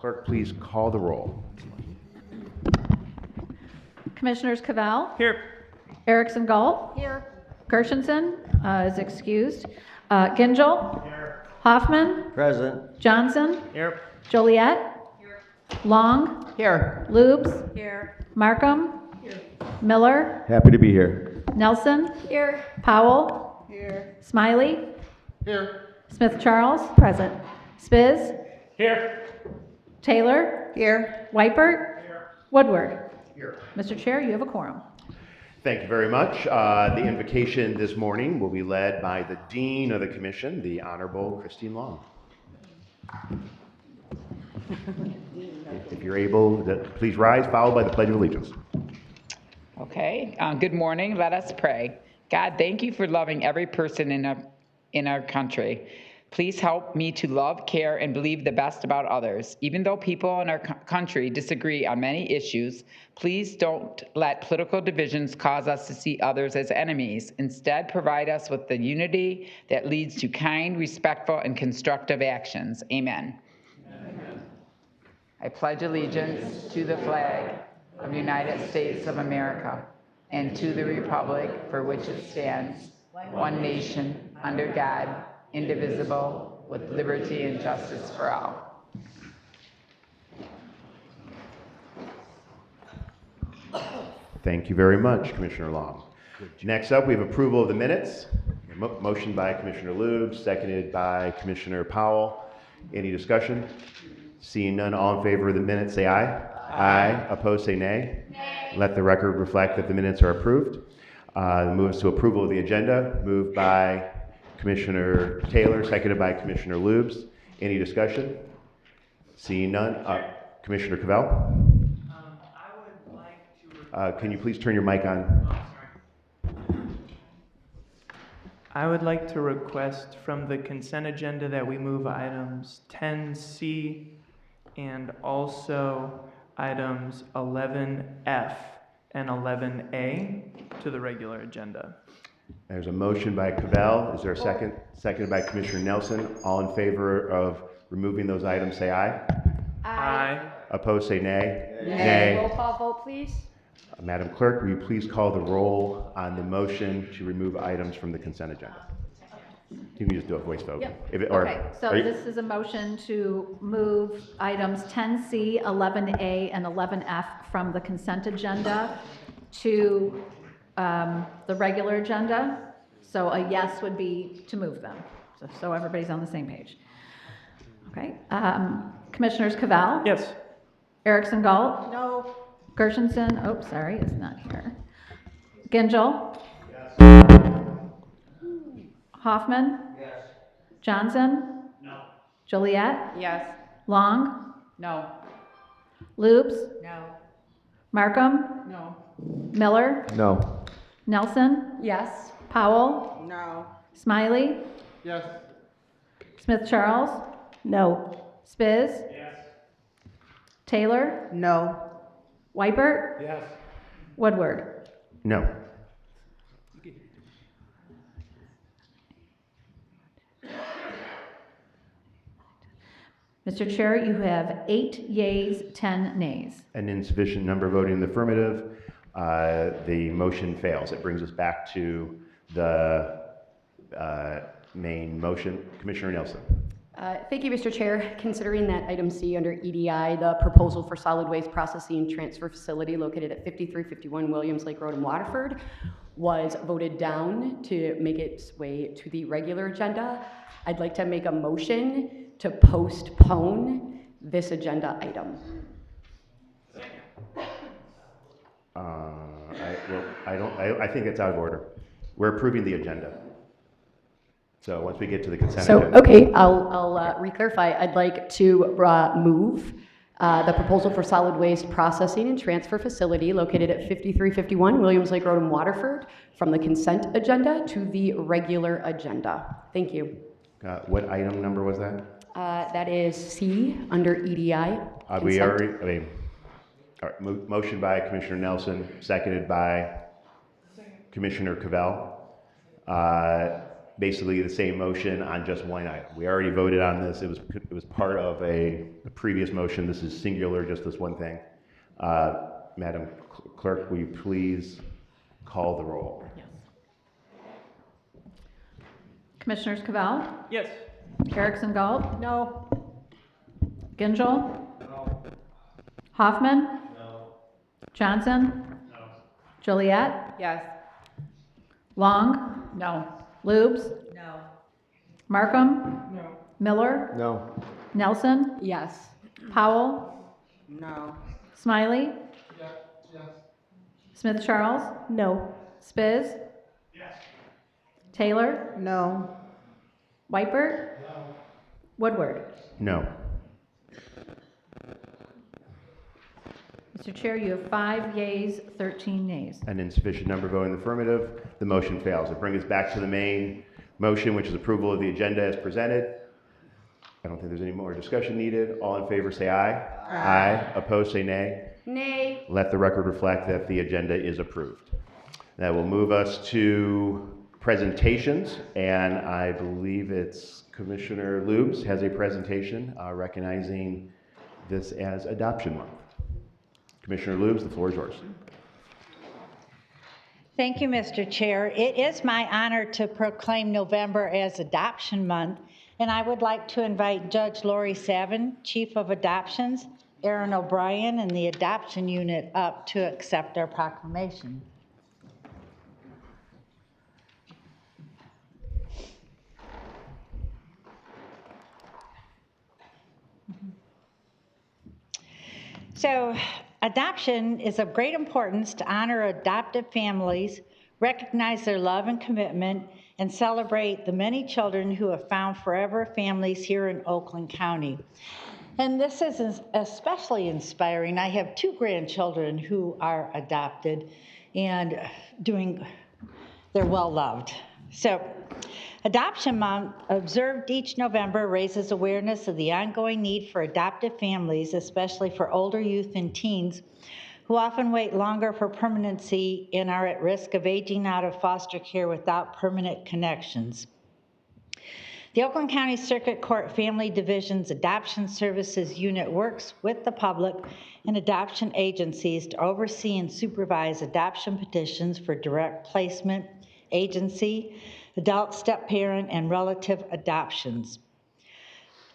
Clerk, please call the roll. Commissioners Cavell, Here. Erickson Galt, Here. Gershenson is excused, Gingell, Hoffman, Present. Johnson, Here. Joliet, Long, Here. Lubes, Here. Markham, Miller, Happy to be here. Nelson, Here. Powell, Here. Smiley, Here. Smith Charles, present, Spiz, Here. Taylor, Here. Weipert, Woodward. Mr. Chair, you have a quorum. Thank you very much. The invocation this morning will be led by the Dean of the Commission, the Honorable Christine Long. If you're able, please rise, followed by the Pledge of Allegiance. Okay, good morning. Let us pray. God, thank you for loving every person in our country. Please help me to love, care, and believe the best about others. Even though people in our country disagree on many issues, please don't let political divisions cause us to see others as enemies. Instead, provide us with the unity that leads to kind, respectful, and constructive actions. Amen. Amen. I pledge allegiance to the flag of the United States of America and to the republic for which it stands, one nation, under God, indivisible, with liberty and justice for all. Thank you very much, Commissioner Long. Next up, we have approval of the minutes. Motion by Commissioner Lubes, seconded by Commissioner Powell. Any discussion? Seeing none, all in favor of the minutes, say aye. Aye. Opposed, say nay. Nay. Let the record reflect that the minutes are approved. Moves to approval of the agenda. Moved by Commissioner Taylor, seconded by Commissioner Lubes. Any discussion? Seeing none. Commissioner Cavell? I would like to... Can you please turn your mic on? I would like to request from the consent agenda that we move items 10C and also items 11F and 11A to the regular agenda. There's a motion by Cavell. Is there a second? Seconded by Commissioner Nelson. All in favor of removing those items, say aye. Aye. Opposed, say nay. Nay. Roll call vote, please. Madam Clerk, will you please call the roll on the motion to remove items from the consent agenda? You can just do a voice vote. Yep. Okay, So this is a motion to move items 10C, 11A, and 11F from the consent agenda to the regular agenda. So a yes would be to move them, so everybody's on the same page. Okay. Commissioners Cavell? Yes. Erickson Galt? No. Gershenson, oh, sorry, is not here. Gingell? Hoffman? Yes. Johnson? No. Joliet? Yes. Long? No. Lubes? No. Markham? No. Miller? No. Nelson? Yes. Powell? No. Smiley? Yes. Smith Charles? No. Spiz? Yes. Taylor? No. Weipert? Yes. Woodward? no. Mr. Chair, you have 8 yeas, 10 nays. An insufficient number voting in the affirmative. The motion fails. It brings us back to the main motion. Commissioner Nelson. Thank you, Mr. Chair. Considering that item C under EDI, the proposal for solid waste processing and transfer facility located at 5351 Williams Lake Road in Waterford was voted down to make its way to the regular agenda, I'd like to make a motion to postpone this agenda item. I think it's out of order. We're approving the agenda. So once we get to the consent agenda. Okay, I'll re-clarify. I'd like to move the proposal for solid waste processing and transfer facility located at 5351 Williams Lake Road in Waterford from the consent agenda to the regular agenda. Thank you. What item number was that? That is C under EDI. We already, all right, motion by Commissioner Nelson, seconded by Commissioner Cavell. basically the same motion on just one item. We already voted on this. It was part of a previous motion. This is singular, just this one thing. Madam Clerk, will you please call the roll? Yes. Commissioners Cavell, Yes. Erickson Galt, No. Gingell, Hoffman, Johnson, Joliet, Yes. Long, No. Lubes, No. Markham, Miller, No. Nelson, Yes. Powell, No. Smiley, Smith Charles, No. Spiz, Taylor, No. Whitebird, Woodward. No. Mr. Chair, you have 5 yeas, 13 nays. An insufficient number voting in the affirmative, the motion fails. It brings us back to the main motion, which is approval of the agenda as presented. I don't think there's any more discussion needed. All in favor say aye. Aye. Opposed say nay. Nay. Let the record reflect that the agenda is approved. That will move us to presentations, and I believe it's Commissioner Lubes has a presentation recognizing this as Adoption Month. Commissioner Lubes, the floor is yours. Thank you, Mr. Chair. It is my honor to proclaim November as Adoption Month, and I would like to invite Judge Lori Savin, Chief of Adoptions, Aaron O'Brien, and the Adoption Unit up to accept our proclamation. So, adoption is of great importance to honor adoptive families, recognize their love and commitment, and celebrate the many children who have found forever families here in Oakland County. And this is especially inspiring. I have 2 grandchildren who are adopted and they're well loved. So, Adoption Month, observed each November, raises awareness of the ongoing need for adoptive families, especially for older youth and teens who often wait longer for permanency and are at risk of aging out of foster care without permanent connections. The Oakland County Circuit Court Family Division's Adoption Services Unit works with the public and adoption agencies to oversee and supervise adoption petitions for direct placement, agency, adult step-parent, and relative adoptions.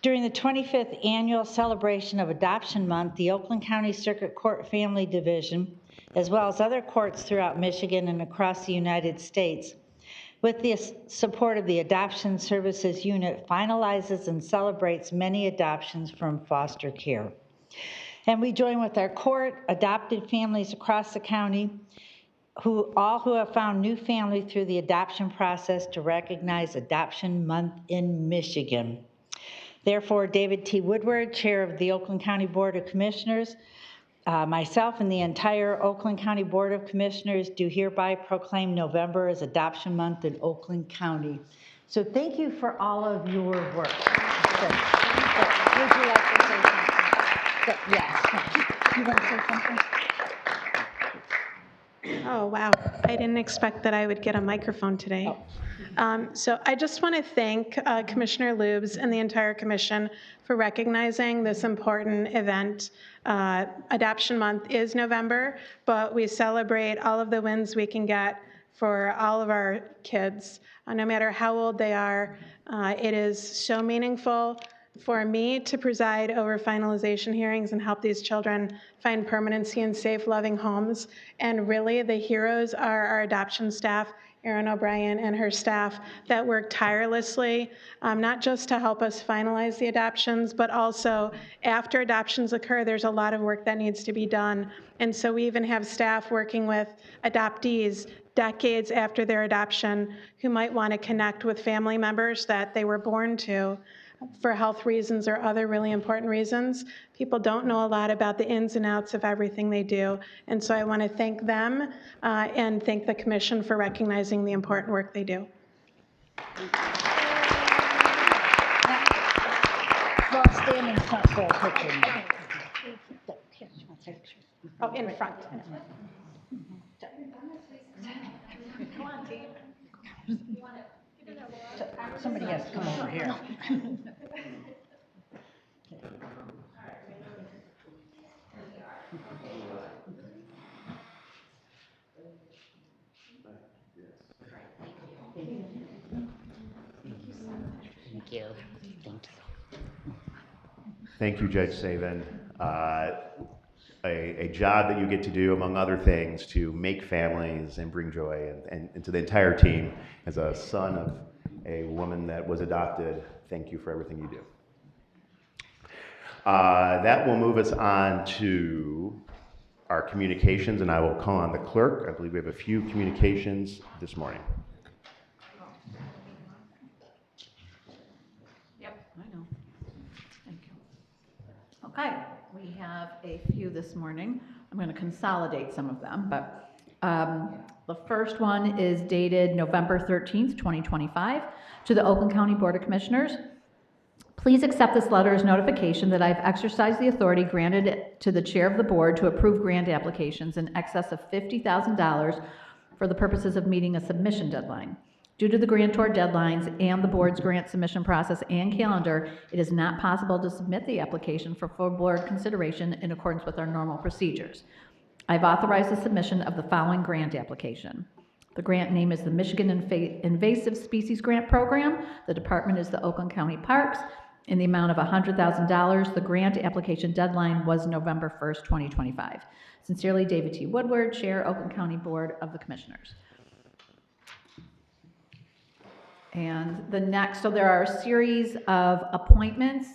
During the 25th annual celebration of Adoption Month, the Oakland County Circuit Court Family Division, as well as other courts throughout Michigan and across the United States, with the support of the Adoption Services Unit, finalizes and celebrates many adoptions from foster care. And we join with our court, adopted families across the county, who have found new family through the adoption process to recognize Adoption Month in Michigan. Therefore, David T. Woodward, Chair of the Oakland County Board of Commissioners, myself and the entire Oakland County Board of Commissioners do hereby proclaim November as Adoption Month in Oakland County. So thank you for all of your work. Would you like to say something? Yes. You want to say something? Oh, wow. I didn't expect that I would get a microphone today. So I just want to thank Commissioner Lubes and the entire commission for recognizing this important event. Adoption Month is November, but we celebrate all of the wins we can get for all of our kids, no matter how old they are. It is so meaningful for me to preside over finalization hearings and help these children find permanency in safe, loving homes. And really, the heroes are our adoption staff, Erin O'Brien and her staff, that work tirelessly, not just to help us finalize the adoptions, but also after adoptions occur, there's a lot of work that needs to be done. And so we even have staff working with adoptees decades after their adoption who might want to connect with family members that they were born to for health reasons or other really important reasons. People don't know a lot about the ins and outs of everything they do. And so I want to thank them and thank the commission for recognizing the important work they do. Well, stand in front for a picture. Oh, in front. Come on, team. Somebody has to come over here. Thank you. Thank you. Thank you, Judge Saban. A job that you get to do, among other things, to make families and bring joy and to the entire team. As a son of a woman that was adopted, thank you for everything you do. That will move us on to our communications, and I will call on the clerk. I believe we have a few communications this morning. I know. Thank you. Okay, we have a few this morning. I'm going to consolidate some of them, but the first one is dated November 13th, 2025, to the Oakland County Board of Commissioners. Please accept this letter as notification that I've exercised the authority granted to the chair of the board to approve grant applications in excess of $50,000 for the purposes of meeting a submission deadline. Due to the grantor deadlines and the board's grant submission process and calendar, it is not possible to submit the application for full board consideration in accordance with our normal procedures. I've authorized the submission of the following grant application. The grant name is the Michigan Invasive Species Grant Program. The department is the Oakland County Parks in the amount of $100,000. The grant application deadline was November 1st, 2025. Sincerely, David T. Woodward, Chair, Oakland County Board of the Commissioners. And the next, so there are a series of appointments,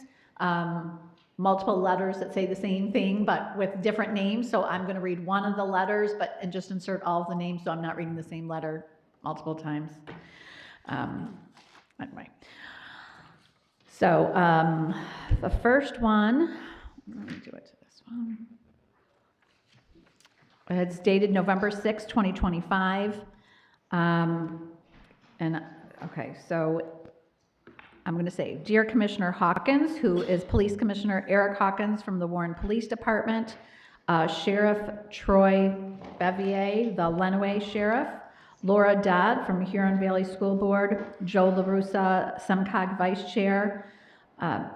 multiple letters that say the same thing, but with different names. So I'm going to read one of the letters, and just insert all of the names, so I'm not reading the same letter multiple times. Anyway. So the first one, let me do it to this one. It's dated November 6, 2025. Okay, so I'm going to say, Dear Commissioner Hawkins, who is Police Commissioner Eric Hawkins from the Warren Police Department, Sheriff Troy Bevier, the Lenawee Sheriff, Laura Dodd from Huron Valley School Board, Joe LaRussa, SEMCOG Vice Chair,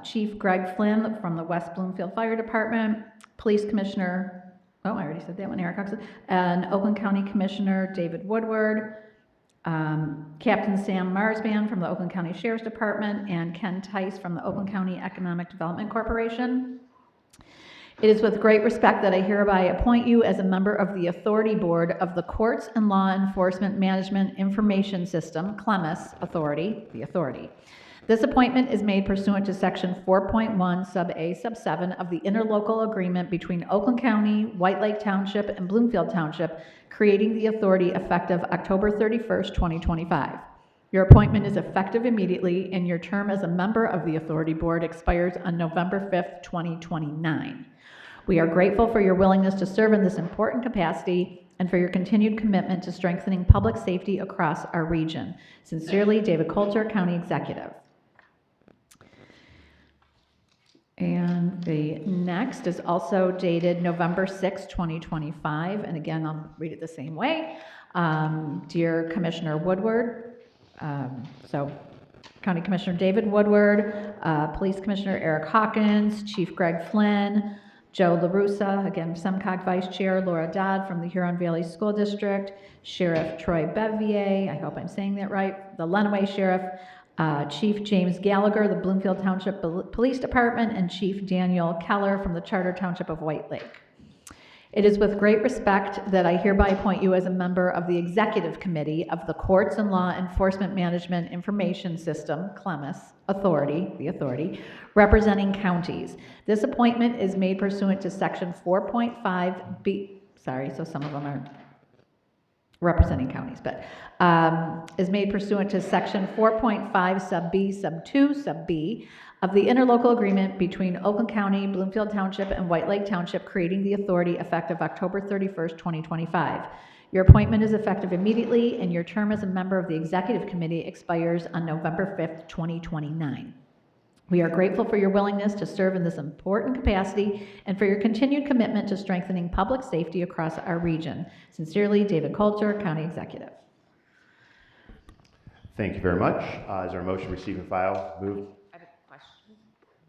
Chief Greg Flynn from the West Bloomfield Fire Department, Police Commissioner, I already said that one, Eric Hawkins, and Oakland County Commissioner David Woodward, Captain Sam Marsman from the Oakland County Sheriff's Department, and Ken Tice from the Oakland County Economic Development Corporation. It is with great respect that I hereby appoint you as a member of the Authority Board of the Courts and Law Enforcement Management Information System, CLEMIS Authority, the Authority. This appointment is made pursuant to Section 4.1 Sub A Sub 7 of the interlocal agreement between Oakland County, White Lake Township, and Bloomfield Township, creating the authority effective October 31st, 2025. Your appointment is effective immediately, and your term as a member of the Authority Board expires on November 5th, 2029. We are grateful for your willingness to serve in this important capacity and for your continued commitment to strengthening public safety across our region. Sincerely, David Coulter, County Executive. And the next is also dated November 6, 2025. And again, I'll read it the same way. Dear Commissioner Woodward, so County Commissioner David Woodward, Police Commissioner Eric Hawkins, Chief Greg Flynn, Joe LaRussa, again, SEMCOG Vice Chair, Laura Dodd from the Huron Valley School District, Sheriff Troy Bevier, I hope I'm saying that right, the Lenawee Sheriff, Chief James Gallagher, the Bloomfield Township Police Department, and Chief Daniel Keller from the Charter Township of White Lake. It is with great respect that I hereby appoint you as a member of the Executive Committee of the Courts and Law Enforcement Management Information System, CLEMIS Authority, the Authority, representing counties. This appointment is made pursuant to Section 4.5B, so some of them are representing counties, but is made pursuant to Section 4.5 Sub B, Sub 2, Sub B of the interlocal agreement between Oakland County, Bloomfield Township, and White Lake Township, creating the authority effective October 31st, 2025. Your appointment is effective immediately, and your term as a member of the Executive Committee expires on November 5th, 2029. We are grateful for your willingness to serve in this important capacity and for your continued commitment to strengthening public safety across our region. Sincerely, David Coulter, County Executive. Thank you very much. Is there a motion to receive and file? Move. I have a question.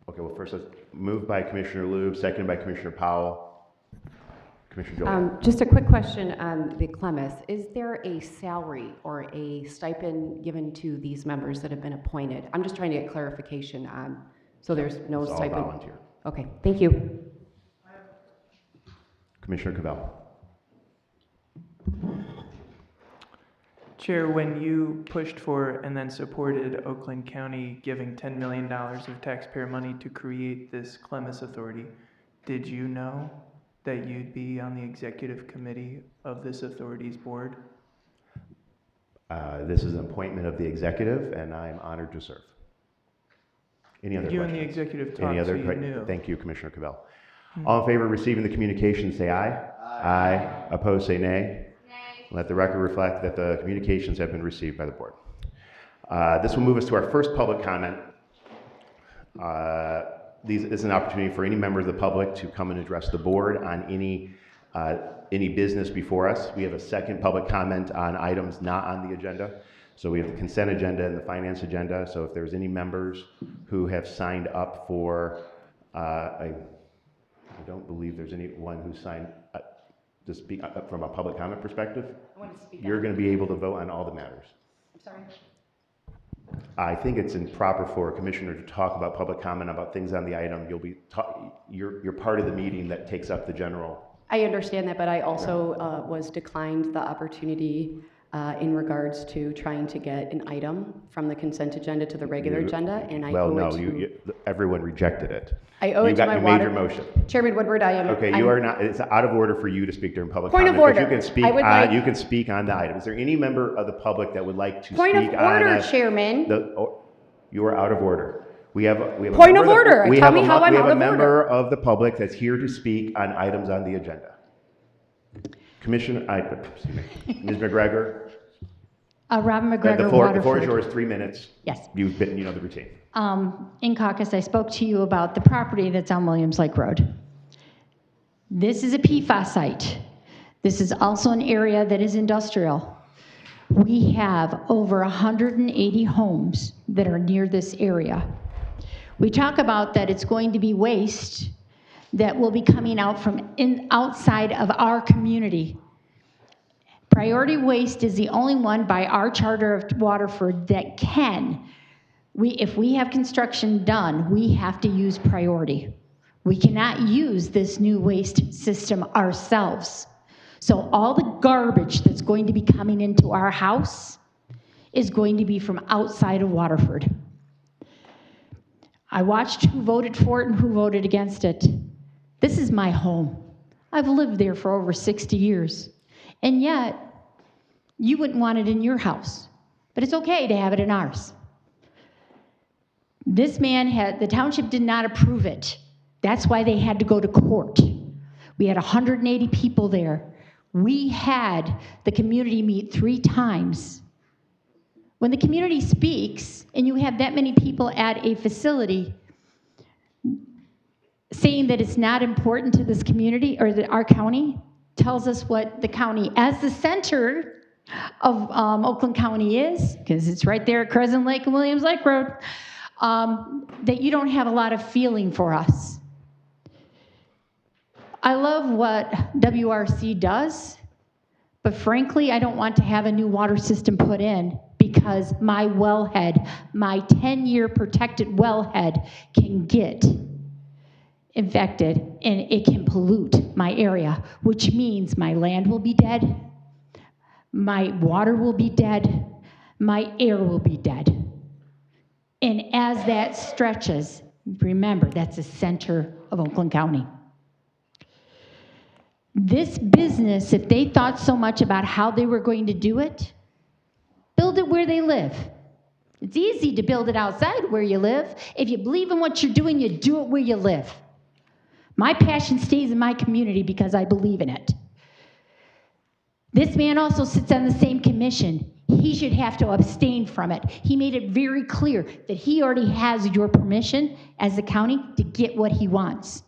Okay, well, first, let's move by Commissioner Lube, seconded by Commissioner Powell. Commissioner Jolie. Just a quick question on the Clemens. Is there a salary or a stipend given to these members that have been appointed? I'm just trying to get clarification on, so there's no It's all stipend? volunteer. Okay, thank you. Commissioner Cavell. Chair, when you pushed for and then supported Oakland County giving $10 million of taxpayer money to create this Clemens Authority, did you know that you'd be on the executive committee of this authority's board? This is an appointment of the executive, and I'm honored to serve. Any other You questions? and the executive Any talked, so other? you knew. Thank you, Commissioner Cavell. All in favor of receiving the communication, say aye. Aye. Opposed, say nay. Let the record reflect that the communications have been received by the board. This will move us to our first public comment. This is an opportunity for any member of the public to come and address the board on any business before us. We have a second public comment on items not on the agenda. So we have the consent agenda and the finance agenda. So if there's any members who have signed up for, I don't believe there's anyone who signed to speak from a public comment perspective. I want to speak. You're going to be able to vote on all the matters. I'm sorry. I think it's improper for a commissioner to talk about public comment about things on the item. You're part of the meeting that takes up the general. I understand that, but I also was declined the opportunity in regards to trying to get an item from the consent agenda to the regular agenda, and I Well, owe no, it to... everyone rejected it. I owe it to my You made water... your motion. Chairman Woodward, I am... Okay, you are not, it's out of order for you to speak during public Point comment. of order. But you can speak I would like- you can speak on the item. Is there any member of the public that would like to Point of speak on order, Chairman. You are out of order. We have a Point of member order. we Tell have me a how I'm we have out a of member order. of the public that's here to speak on items on the agenda. Excuse me. Ms. McGregor, Robin the McGregor, floor is Waterford. yours, 3 minutes. Yes. You know the routine. In caucus, I spoke to you about the property that's on Williams Lake Road. This is a PFAS site. This is also an area that is industrial. We have over 180 homes that are near this area. We talk about that it's going to be waste that will be coming out from outside of our community. Priority Waste is the only one by our charter of Waterford that can. If we have construction done, we have to use priority. We cannot use this new waste system ourselves. So all the garbage that's going to be coming into our house is going to be from outside of Waterford. I watched who voted for it and who voted against it. This is my home. I've lived there for over 60 years. And yet, you wouldn't want it in your house. But it's okay to have it in ours. This man the township did not approve it. That's why they had to go to court. We had 180 people there. We had the community meet 3 times. When the community speaks and you have that many people at a facility saying that it's not important to this community or our county, tells us what the county, as the center of Oakland County is, because it's right there at Crescent Lake and Williams Lake Road, that you don't have a lot of feeling for us. I love what WRC does, but frankly, I don't want to have a new water system put in because my wellhead, my 10-year protected wellhead can get infected and it can pollute my area, which means my land will be dead, my water will be dead, my air will be dead. And as that stretches, remember, that's the center of Oakland County. This business, if they thought so much about how they were going to do it, build it where they live. It's easy to build it outside where you live. If you believe in what you're doing, you do it where you live. My passion stays in my community because I believe in it. This man also sits on the same commission. He should have to abstain from it. He made it very clear that he already has your permission as the county to get what he wants.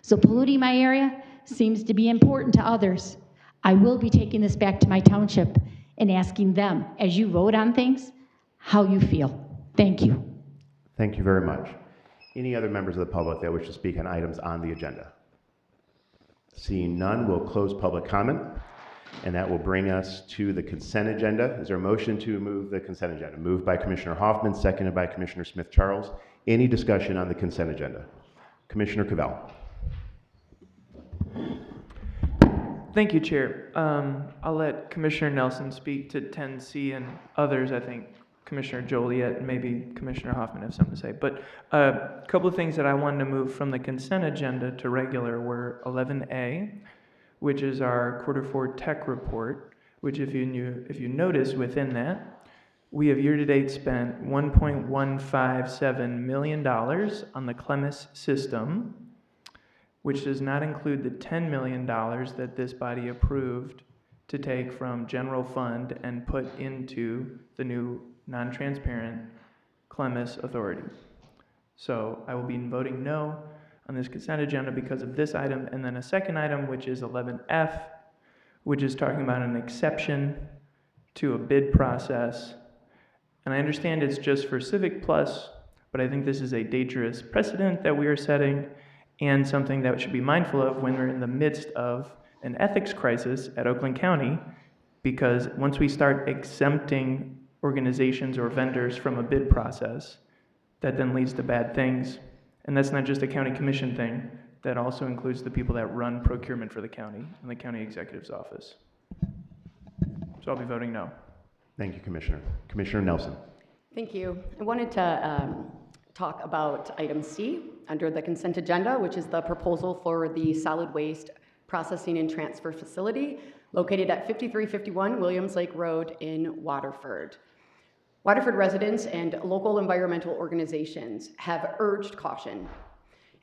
So polluting my area seems to be important to others. I will be taking this back to my township and asking them, as you vote on things, how you feel. Thank you. Thank you very much. Any other members of the public that wish to speak on items on the agenda? Seeing none, we'll close public comment, and that will bring us to the consent agenda. Is there a motion to move the consent agenda? Moved by Commissioner Hoffman, seconded by Commissioner Smith-Charles. Any discussion on the consent agenda? Commissioner Cavell. Thank you, Chair. I'll let Commissioner Nelson speak to 10C and others. I think Commissioner Joliet and maybe Commissioner Hoffman have something to say. But a couple of things that I wanted to move from the consent agenda to regular were 11A, which is our Q4 tech report, which if you notice within that, we have year-to-date spent $1.157 million on the Clemis system, which does not include the $10 million that this body approved to take from general fund and put into the new non-transparent Clemis authority. So I will be voting no on this consent agenda because of this item, and then a second item, which is 11F, which is talking about an exception to a bid process. And I understand it's just for Civic Plus, but I think this is a dangerous precedent that we are setting and something that we should be mindful of when we're in the midst of an ethics crisis at Oakland County, because once we start exempting organizations or vendors from a bid process, that then leads to bad things. And that's not just a county commission thing, that also includes the people that run procurement for the county and the county executive's office. So I'll be voting no. Thank you, Commissioner. Commissioner Nelson. Thank you. I wanted to talk about item C under the consent agenda, which is the proposal for the solid waste processing and transfer facility located at 5351 Williams Lake Road in Waterford. Waterford residents and local environmental organizations have urged caution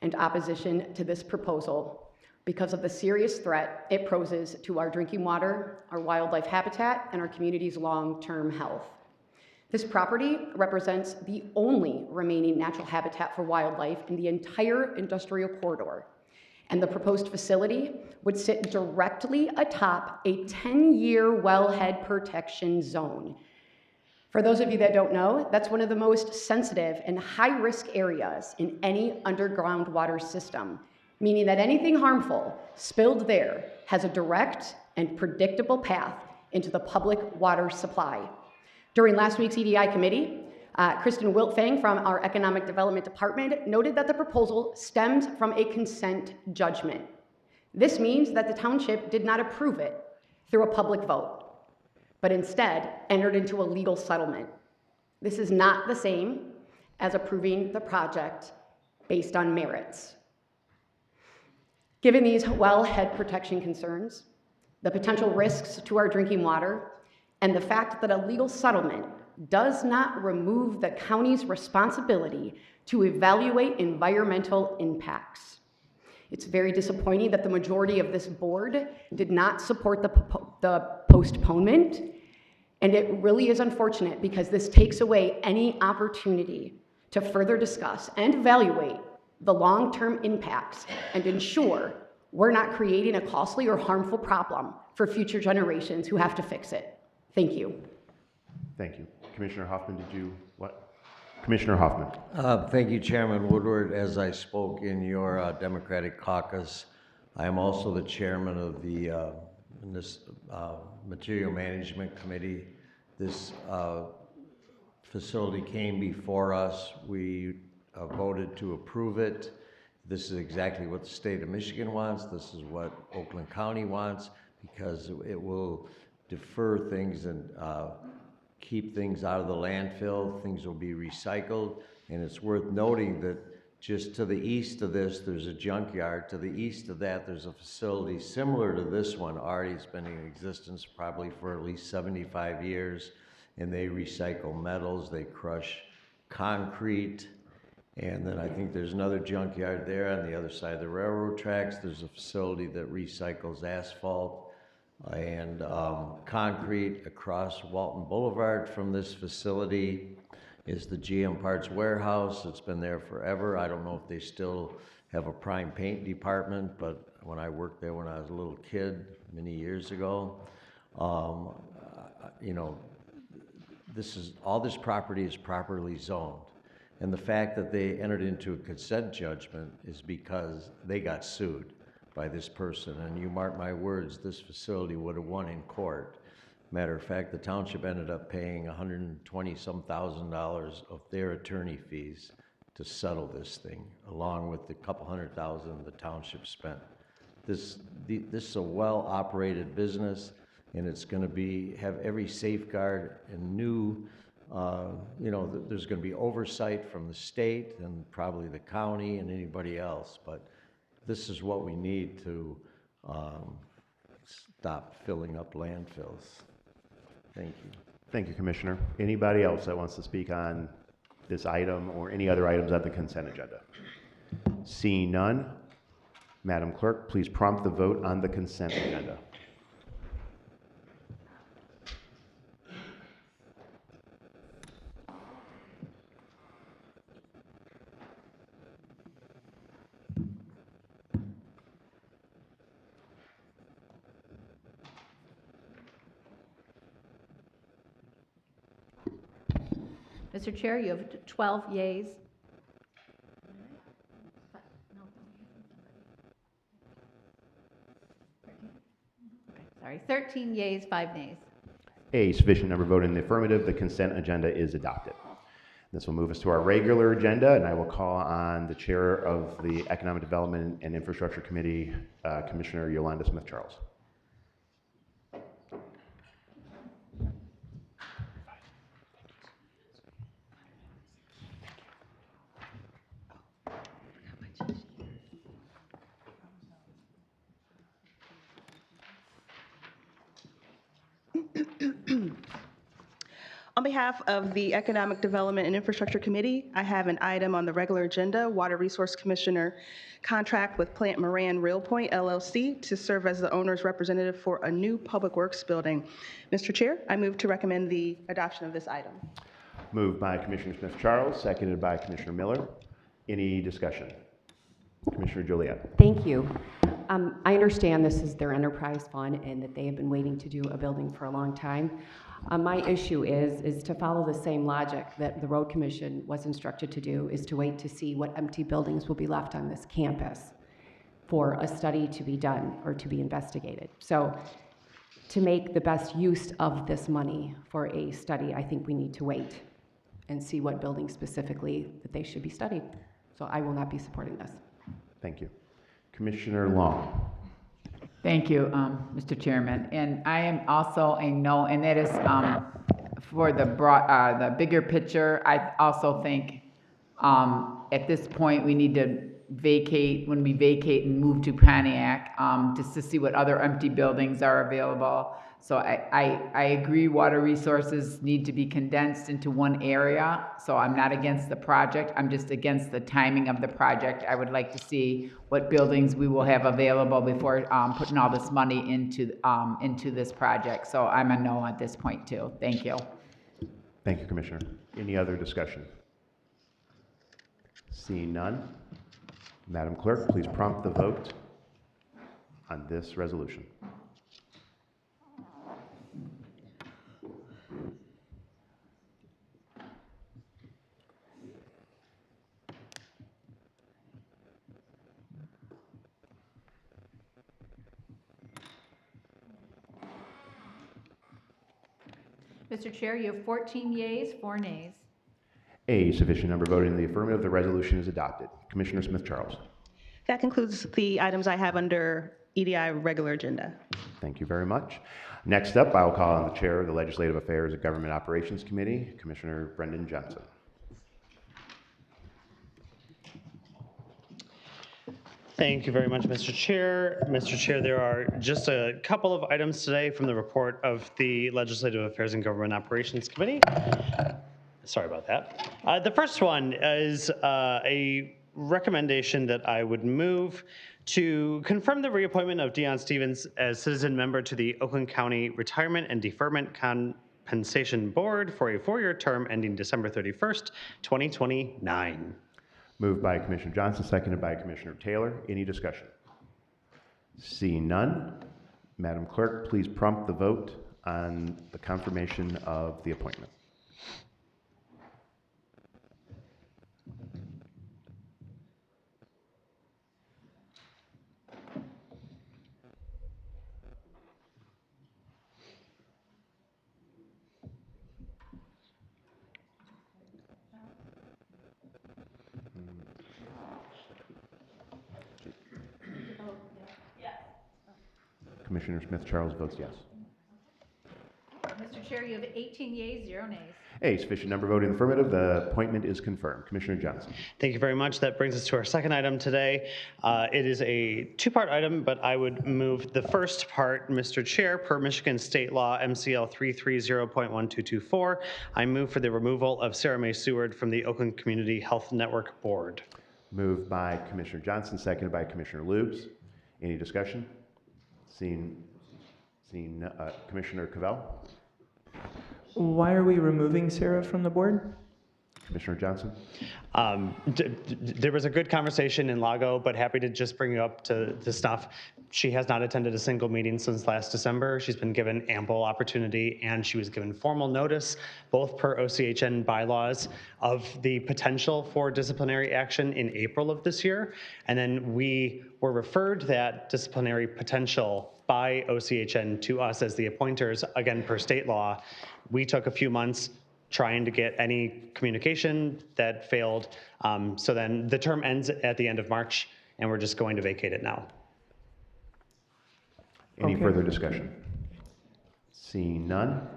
and opposition to this proposal because of the serious threat it poses to our drinking water, our wildlife habitat, and our community's long-term health. This property represents the only remaining natural habitat for wildlife in the entire industrial corridor, and the proposed facility would sit directly atop a 10-year wellhead protection zone. For those of you that don't know, that's one of the most sensitive and high-risk areas in any underground water system, meaning that anything harmful spilled there has a direct and predictable path into the public water supply. During last week's EDI committee, Kristen Wiltfang from our Economic Development Department noted that the proposal stems from a consent judgment. This means that the township did not approve it through a public vote, but instead entered into a legal settlement. This is not the same as approving the project based on merits. Given these wellhead protection concerns, the potential risks to our drinking water, and the fact that a legal settlement does not remove the county's responsibility to evaluate environmental impacts, it's very disappointing that the majority of this board did not support the postponement, and it really is unfortunate because this takes away any opportunity to further discuss and evaluate the long-term impacts and ensure we're not creating a costly or harmful problem for future generations who have to fix it. Thank you. Thank you. Commissioner Hoffman, did you, what? Commissioner Hoffman. Thank you, Chairman Woodward. As I spoke in your Democratic caucus, I am also the chairman of the Material Management Committee. This facility came before us. We voted to approve it. This is exactly what the state of Michigan wants. This is what Oakland County wants, because it will defer things and keep things out of the landfill. Things will be recycled. And it's worth noting that just to the east of this, there's a junkyard. To the east of that, there's a facility similar to this one. Already it's been in existence probably for at least 75 years. And they recycle metals, they crush concrete. And then I think there's another junkyard there on the other side of the railroad tracks. There's a facility that recycles asphalt and concrete. Across Walton Boulevard from this facility is the GM Parts Warehouse. It's been there forever. I don't know if they still have a prime paint department, but when I worked there when I was a little kid many years ago, you know, all this property is properly zoned. And the fact that they entered into a consent judgment is because they got sued by this person. And you mark my words, this facility would have won in court. Matter of fact, the township ended up paying $120-some thousand of their attorney fees to settle this thing, along with the couple $100,000 the township spent. This is a well-operated business, and it's going to have every safeguard and new, there's going to be oversight from the state and probably the county and anybody else, but this is what we need to stop filling up landfills. Thank you. Thank you, Commissioner. Anybody else that wants to speak on this item or any other items on the consent agenda? Seeing none, Madam Clerk, please prompt the vote on the consent agenda. Mr. Chair, you have 12 yeas. Sorry, 13 yeas, 5 nays. A sufficient number voted in the affirmative, the consent agenda is adopted. This will move us to our regular agenda, and I will call on the Chair of the Economic Development and Infrastructure Committee, Commissioner Yolanda Smith-Charles. On behalf of the Economic Development and Infrastructure Committee, I have an item on the regular agenda, Water Resource Commissioner contract with Plant Moran Real Point LLC to serve as the owner's representative for a new public works building. Mr. Chair, I move to recommend the adoption of this item. Moved by Commissioner Smith-Charles, seconded by Commissioner Miller. Any discussion? Commissioner Joliet. Thank you. I understand this is their enterprise fund and that they have been waiting to do a building for a long time. My issue is to follow the same logic that the Road Commission was instructed to do, is to wait to see what empty buildings will be left on this campus for a study to be done or to be investigated. So to make the best use of this money for a study, I think we need to wait and see what buildings specifically that they should be studied. So I will not be supporting this. Thank you. Commissioner Long. Thank you, Mr. Chairman. And I am also a no, and that is for the bigger picture. I also think at this point we need to vacate, when we vacate and move to Pontiac, just to see what other empty buildings are available. So I agree water resources need to be condensed into one area. So I'm not against the project. I'm just against the timing of the project. I would like to see what buildings we will have available before putting all this money into this project. So I'm a no at this point too. Thank you. Thank you, Commissioner. Any other discussion? Seeing none, Madam Clerk, please prompt the vote on this resolution. Mr. Chair, you have 14 yeas, 4 nays. A sufficient number voted in the affirmative, the resolution is adopted. Commissioner Smith-Charles. That concludes the items I have under EDI regular agenda. Thank you very much. Next up, I will call on the Chair of the Legislative Affairs and Government Operations Committee, Commissioner Brendan Johnson. Thank you very much, Mr. Chair. Mr. Chair, there are just a couple of items today from the report of the Legislative Affairs and Government Operations Committee. Sorry about that. The first one is a recommendation that I would move to confirm the reappointment of Dion Stevens as citizen member to the Oakland County Retirement and Deferment Compensation Board for a 4-year term ending December 31st, 2029. Moved by Commissioner Johnson, seconded by Commissioner Taylor. Any discussion? Seeing none, Madam Clerk, please prompt the vote on the confirmation of the appointment. Commissioner Smith Charles votes yes. Mr. Chair, you have 18 yeas, 0 nays. A sufficient number voting in the affirmative, the appointment is confirmed. Commissioner Johnson. Thank you very much. That brings us to our second item today. It is a two-part item, but I would move the first part, Mr. Chair, per Michigan State Law MCL 330.1224. I move for the removal of Sarah Mae Seward from the Oakland Community Health Network Board. Moved by Commissioner Johnson, seconded by Commissioner Lubes. Any discussion? Seeing Commissioner Cavell? Why are we removing Sarah from the board? Commissioner Johnson? There was a good conversation in Lago, but happy to just bring you up to the stuff. She has not attended a single meeting since last December. She's been given ample opportunity, and she was given formal notice, both per OCHN bylaws, of the potential for disciplinary action in April of this year. And then we were referred that disciplinary potential by OCHN to us as the appointers, again, per state law. We took a few months trying to get any communication that failed. So then the term ends at the end of March, and we're just going to vacate it now. Any Okay. further discussion? Seeing none?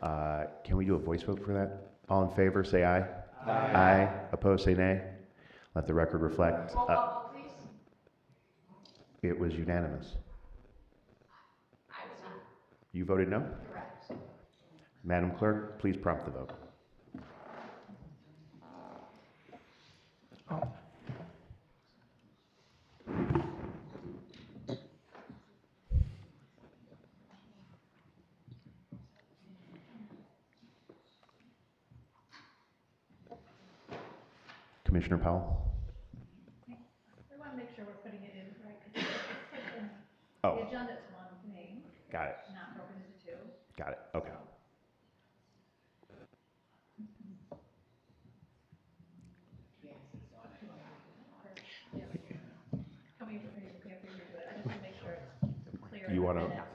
Can we do a voice vote for that? All in favor, say aye. Aye. Opposed, say nay. Let the record reflect. It was unanimous. You voted no? Correct. Madam Clerk, please prompt the vote. Commissioner Powell? We want to make sure we're putting it in right, because Oh, the agenda's one name, got it. not broken into two. Got it. Okay. Can we redo it? I just want to make sure it's clear. You want to, that-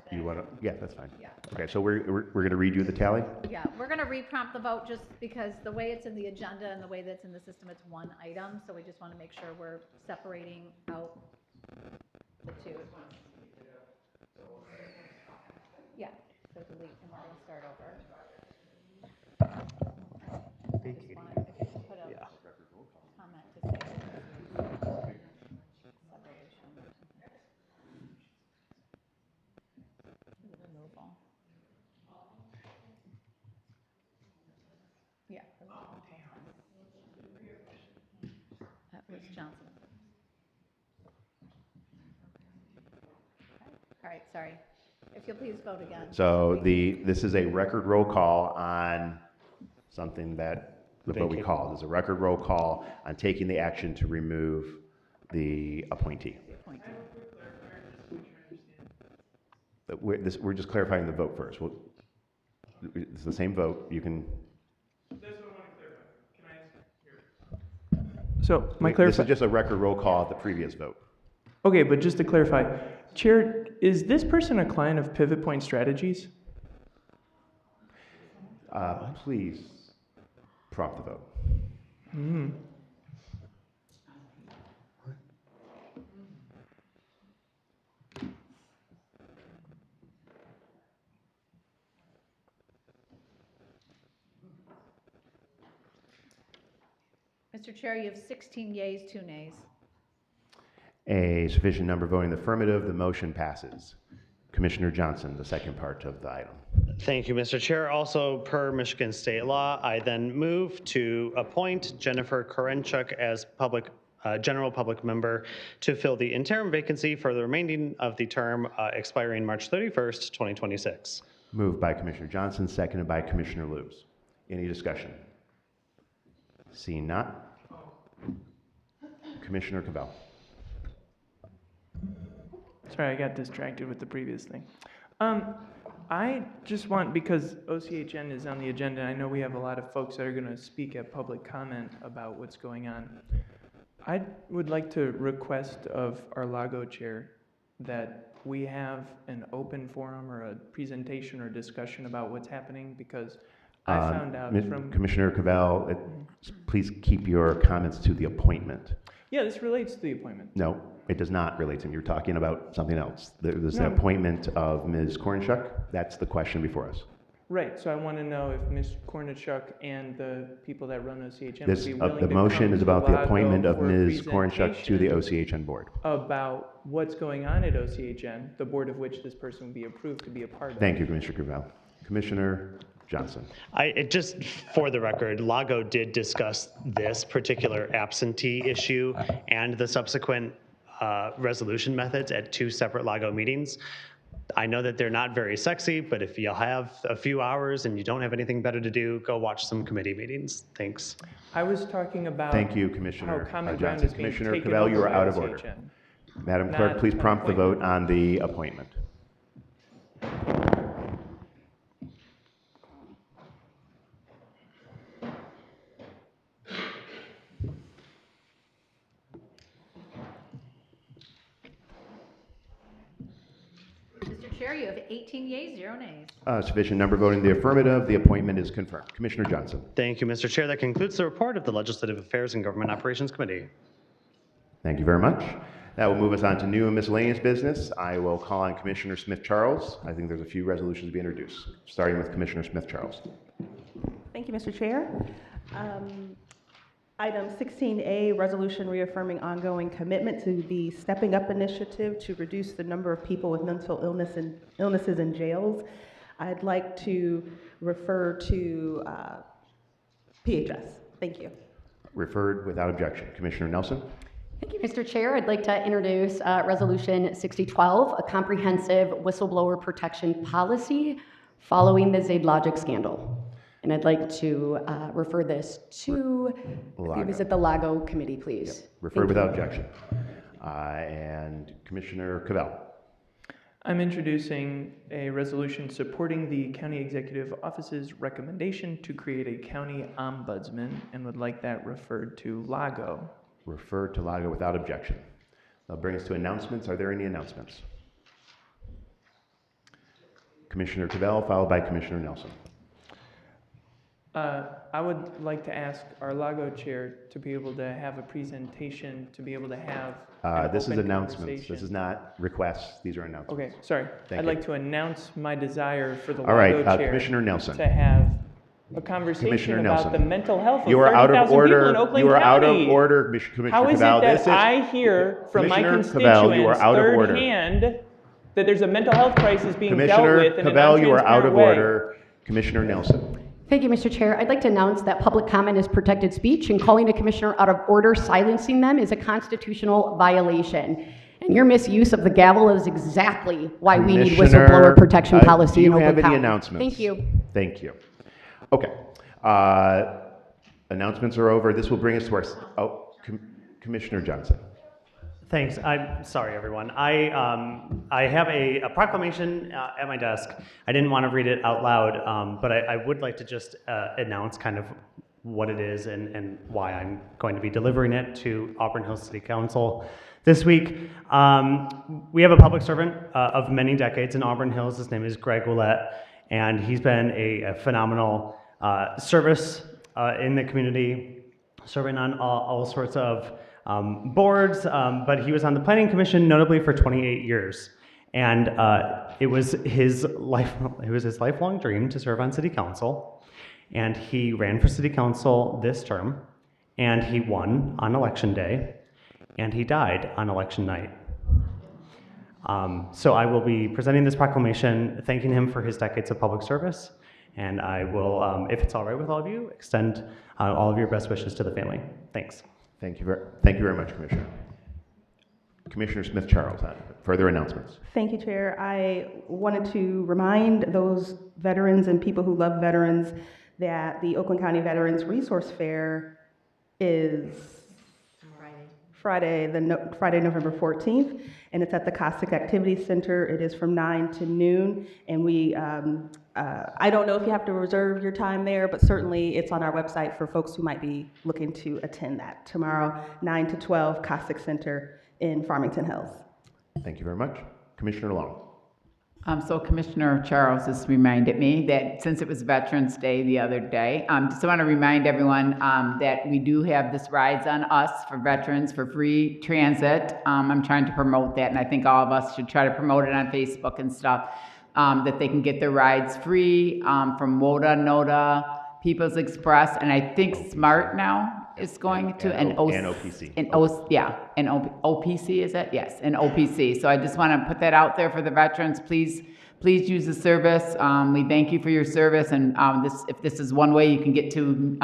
yeah, that's fine. Yeah. Okay, so we're going to redo the tally? Yeah, we're going to reprompt the vote just because the way it's in the agenda and the way that's in the system, it's one item. So we just want to make sure we're separating out the two. Yeah, so delete and we're going to start over. I just want, if you could put a comment to say separation. Removal. Yeah. That was Johnson. All right, sorry. If you'll please vote again. So this is a record roll call on something that, what we call, is a record roll call on taking the action to remove the appointee. But we're just clarifying the vote first. It's the same vote. You can. That's what I want to clarify. Can I hear? So my This clarify. is just a record roll call of the previous vote. Okay, but just to clarify, Chair, is this person a client of Pivot Point Strategies? Please prompt the vote. Mr. Chair, you have 16 yeas, 2 nays. A sufficient number voting the affirmative, the motion passes. Commissioner Johnson, the second part of the item. Thank you, Mr. Chair. Also, per Michigan state law, I then move to appoint Jennifer Korenchuk as general public member to fill the interim vacancy for the remaining of the term expiring March 31st, 2026. Moved by Commissioner Johnson, seconded by Commissioner Lubes. Any discussion? Seeing not. Commissioner Cavell. Sorry, I got distracted with the previous thing. I just want, because OCHN is on the agenda, I know we have a lot of folks that are going to speak at public comment about what's going on. I would like to request of our Lago chair that we have an open forum or a presentation or discussion about what's happening, because I found out from... Commissioner Cavell, please keep your comments to the appointment. Yeah, this relates to the appointment. No, it does not relate to him. You're talking about something else. There's the No. appointment of Ms. Kornschuk. That's the question before us. Right, so I want to know if Ms. Kornichuk and the people that run OCHN would This, be willing the to motion come is to about the Lago appointment of for a Ms. Kornschuk to the presentation OCHN board. about what's going on at OCHN, the board of which this person would be approved to be a part of. Thank you, Commissioner Cavell. Commissioner Johnson. Just for the record, Lago did discuss this particular absentee issue and the subsequent resolution methods at 2 separate Lago meetings. I know that they're not very sexy, but if you'll have a few hours and you don't have anything better to do, go watch some committee meetings. Thanks. I was talking about Thank you, how Commissioner common ground Johnson. is being Commissioner taken Cavell, you over are by out of order. OCHN. Madam Clerk, Not please an prompt the vote appointment. on the appointment. Mr. Chair, you have 18 yeas, 0 nays. Sufficient number voting in the affirmative. The appointment is confirmed. Commissioner Johnson. Thank you, Mr. Chair. That concludes the report of the Legislative Affairs and Government Operations Committee. Thank you very much. That will move us on to new and miscellaneous business. I will call on Commissioner Smith-Charles. I think there's a few resolutions to be introduced, starting with Commissioner Smith-Charles. Thank you, Mr. Chair. Item 16A, resolution reaffirming ongoing commitment to the Stepping Up initiative to reduce the number of people with mental illnesses in jails. I'd like to refer to PHS. Thank you. Referred without objection. Commissioner Nelson. Thank you, Mr. Chair. I'd like to introduce Resolution 6012, a comprehensive whistleblower protection policy following the ZadeLogic scandal. And I'd like to refer this to, is it the Lago Committee, please? Yep. Referred without objection. And Commissioner Cavell. I'm introducing a resolution supporting the County Executive Office's recommendation to create a county ombudsman and would like that referred to Lago. Referred to Lago without objection. That'll bring us to announcements. Are there any announcements? Commissioner Cavell, followed by Commissioner Nelson. I would like to ask our Lago chair to be able to have a presentation, to be able to have an This is open announcements. conversation. This is not requests. These are announcements. Okay, sorry. Thank I'd you. like to announce my desire for the All right, Lago chair Commissioner Nelson. to have a conversation Commissioner about Nelson. the mental health of You are out 30,000 of people order. in Oakland You are out of County. order, Commissioner How is Cavell. it that I hear from my Commissioner Cavell, you are constituents out of order. third-hand that there's a mental health crisis being dealt Commissioner with in a Cavell, you are out non-transparent of way? order. Commissioner Nelson. Thank you, Mr. Chair. I'd like to announce that public comment is protected speech, and calling a commissioner out of order, silencing them, is a constitutional violation. And your misuse of the gavel is exactly why we need Commissioner, whistleblower protection policy in Do you have Oakland any County. announcements? Thank you. Thank you. Okay. Announcements are over. This will bring us to our, Commissioner Johnson. Thanks. I'm sorry, everyone. I have a proclamation at my desk. I didn't want to read it out loud, but I would like to just announce kind of what it is and why I'm going to be delivering it to Auburn Hills City Council this week. We have a public servant of many decades in Auburn Hills. His name is Greg Ouellette, and he's been a phenomenal service in the community, serving on all sorts of boards, but he was on the Planning Commission notably for 28 years. And it was his lifelong dream to serve on City Council. And he ran for City Council this term, and he won on Election Day, and he died on Election night. So I will be presenting this proclamation, thanking him for his decades of public service, and I will, if it's all right with all of you, extend all of your best wishes to the family. Thanks. Thank you very much, Commissioner. Commissioner Smith-Charles, further announcements. Thank you, Chair. I wanted to remind those veterans and people who love veterans that the Oakland County Veterans Resource Fair is Friday, November 14th, and it's at the Cossack Activity Center. It is from 9 to noon, and I don't know if you have to reserve your time there, but certainly it's on our website for folks who might be looking to attend that. Tomorrow, 9 to 12, Cossack Center in Farmington Hills. Thank you very much. Commissioner Long. So Commissioner Charles just reminded me that since it was Veterans Day the other day, just want to remind everyone that we do have this Rides on Us for veterans for free transit. I'm trying to promote that, and I think all of us should try to promote it on Facebook and stuff, that they can get their rides free from WODA, NODA, People's Express, and I think Smart now is going to, and OPC. OPC, is it? Yes, and OPC. So I just want to put that out there for the veterans. Please use the service. We thank you for your service, and if this is one way you can get to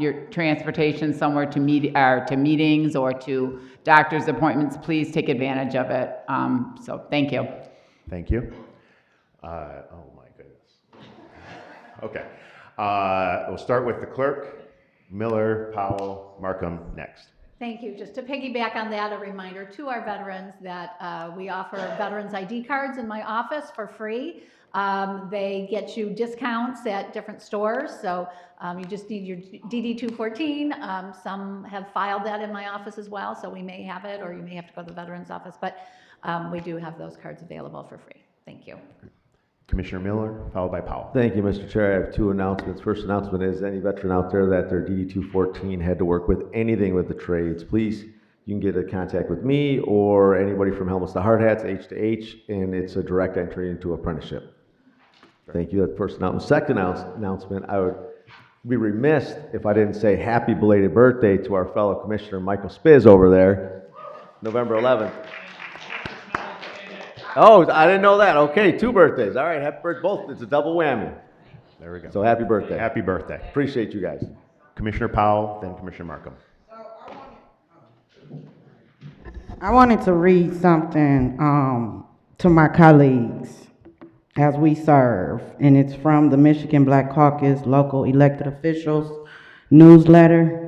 your transportation somewhere to meetings or to doctor's appointments, please take advantage of it. So thank you. Thank you. Oh my goodness. Okay. We'll start with the clerk. Miller, Powell, Markham, next. Thank you. Just to piggyback on that, a reminder to our veterans that we offer veterans ID cards in my office for free. They get you discounts at different stores, so you just need your DD-214. Some have filed that in my office as well, so we may have it, or you may have to go to the veterans office, but we do have those cards available for free. Thank you. Commissioner Miller, followed by Powell. Thank you, Mr. Chair. I have two announcements. First announcement is any veteran out there that their DD-214 had to work with anything with the trades, please, you can get in contact with me or anybody from Helmets to Hard Hats, H to H, and it's a direct entry into apprenticeship. Thank you. That's the first announcement. Second announcement, I would be remiss if I didn't say happy belated birthday to our fellow Commissioner Michael Spiz over there, November 11th. Oh, I didn't know that. Okay, 2 birthdays. All right, happy birthday. Both. It's a double whammy. There we go. So happy birthday. Happy birthday. Appreciate you guys. Commissioner Powell, then Commissioner Markham. I wanted to read something to my colleagues as we serve, and it's from the Michigan Black Caucus Local Elected Officials newsletter.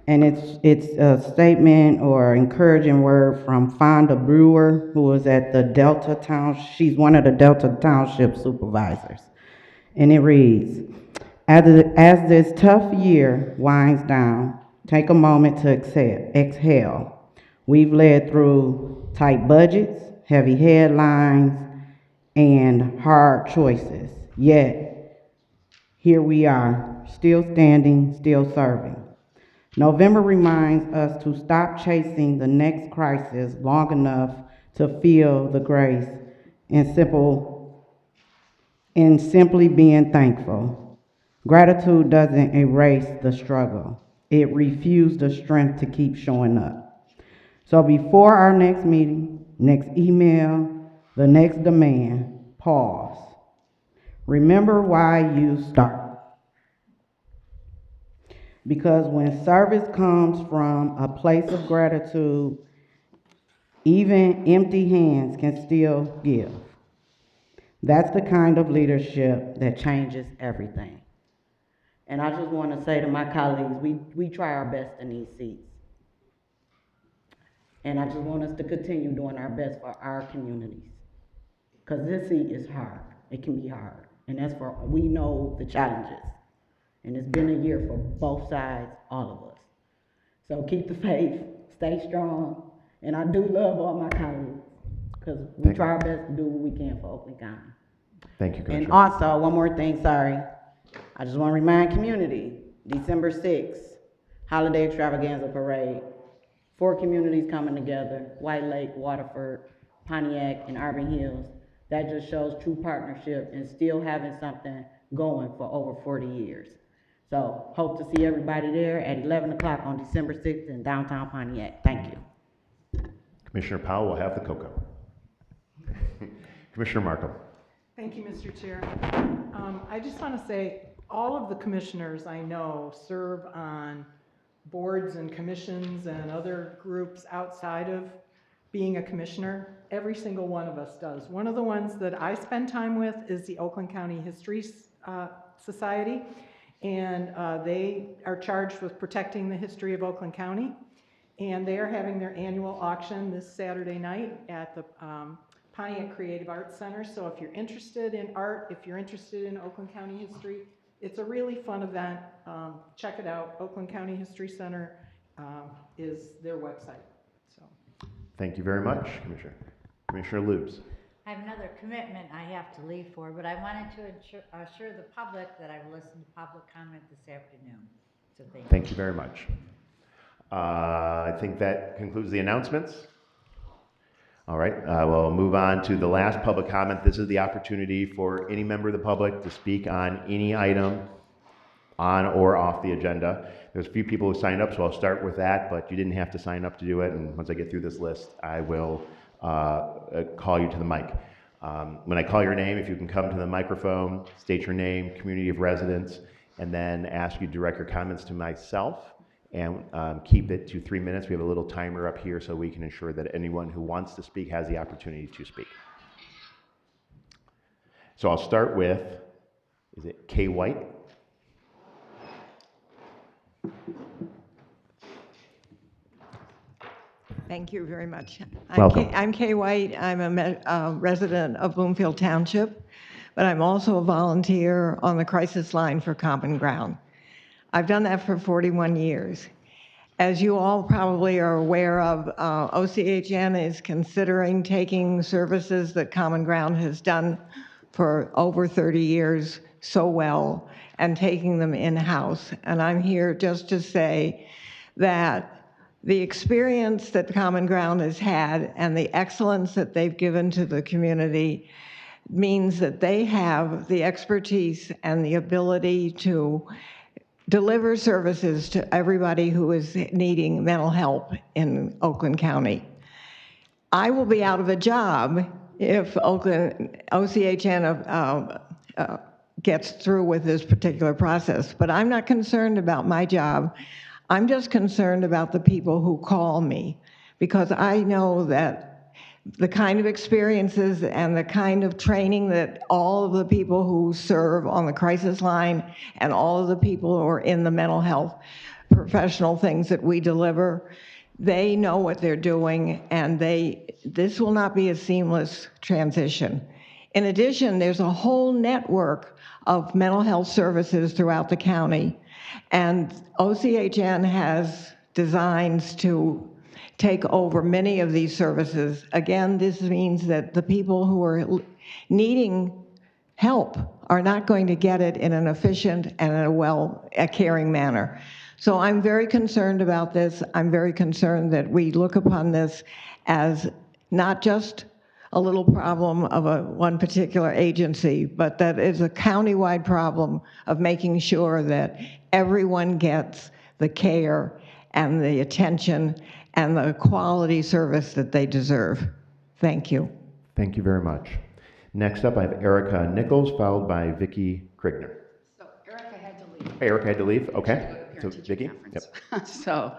And it's a statement or encouraging word from Fonda Brewer, who is at the Delta Town. She's one of the Delta Township supervisors. And it reads, as this tough year winds down, take a moment to exhale. We've led through tight budgets, heavy headlines, and hard choices. Yet, here we are, still standing, still serving. November reminds us to stop chasing the next crisis long enough to feel the grace and simply being thankful. Gratitude doesn't erase the struggle. It refuses the strength to keep showing up. So before our next meeting, next email, the next demand, pause. Remember why you start. Because when service comes from a place of gratitude, even empty hands can still give. That's the kind of leadership that changes everything. And I just want to say to my colleagues, we try our best in these seats. And I just want us to continue doing our best for our communities. Because this seat is hard. It can be hard. And we know the challenges. And it's been a year for both sides, all of us. So keep the faith, stay strong, and I do love all my colleagues, because we try our best to do what we can for Oakland County. Thank you, Commissioner. And also, one more thing, sorry. I just want to remind community, December 6th, Holiday Extravaganza Parade. 4 communities coming together, White Lake, Waterford, Pontiac, and Auburn Hills. That just shows true partnership and still having something going for over 40 years. So hope to see everybody there at 11 o'clock on December 6th in downtown Pontiac. Thank you. Commissioner Powell will have the cocoa. Commissioner Markham. Thank you, Mr. Chair. I just want to say all of the commissioners I know serve on boards and commissions and other groups outside of being a commissioner. Every single one of us does. One of the ones that I spend time with is the Oakland County History Society, and they are charged with protecting the history of Oakland County. And they are having their annual auction this Saturday night at the Pontiac Creative Arts Center. So if you're interested in art, if you're interested in Oakland County history, it's a really fun event. Check it out. Oakland County History Center is their website. So. Thank you very much, Commissioner. Commissioner Lubes. I have another commitment I have to leave for, but I wanted to assure the public that I will listen to public comment this afternoon. So Thank you very much. I think that concludes the announcements. All right, we'll move on to the last public comment. This is the opportunity for any member of the public to speak on any item on or off the agenda. There's a few people who signed up, so I'll start with that, but you didn't have to sign up to do it, and once I get through this list, I will call you to the mic. When I call your name, if you can come to the microphone, state your name, community of residence, and then ask you to direct your comments to myself, and keep it to 3 minutes. We have a little timer up here so we can ensure that anyone who wants to speak has the opportunity to speak. So I'll start with, is it Kay White? Thank you very much. Welcome. I'm Kay White. I'm a resident of Bloomfield Township, but I'm also a volunteer on the crisis line for Common Ground. I've done that for 41 years. As you all probably are aware of, OCHN is considering taking services that Common Ground has done for over 30 years so well and taking them in-house. And I'm here just to say that the experience that Common Ground has had and the excellence that they've given to the community means that they have the expertise and the ability to deliver services to everybody who is needing mental help in Oakland County. I will be out of a job if OCHN gets through with this particular process, but I'm not concerned about my job. I'm just concerned about the people who call me, because I know that the kind of experiences and the kind of training that all of the people who serve on the crisis line and all of the people who are in the mental health professional things that we deliver, they know what they're doing, and this will not be a seamless transition. In addition, there's a whole network of mental health services throughout the county, and OCHN has designs to take over many of these services. Again, this means that the people who are needing help are not going to get it in an efficient and a caring manner. So I'm very concerned about this. I'm very concerned that we look upon this as not just a little problem of one particular agency, but that is a countywide problem of making sure that everyone gets the care and the attention and the quality service that they deserve. Thank you. Thank you very much. Next up, I have Erica Nichols, followed by Vicki Krigner. So Erica had to leave. Erica had to leave, okay. So Vicki? Yep. So,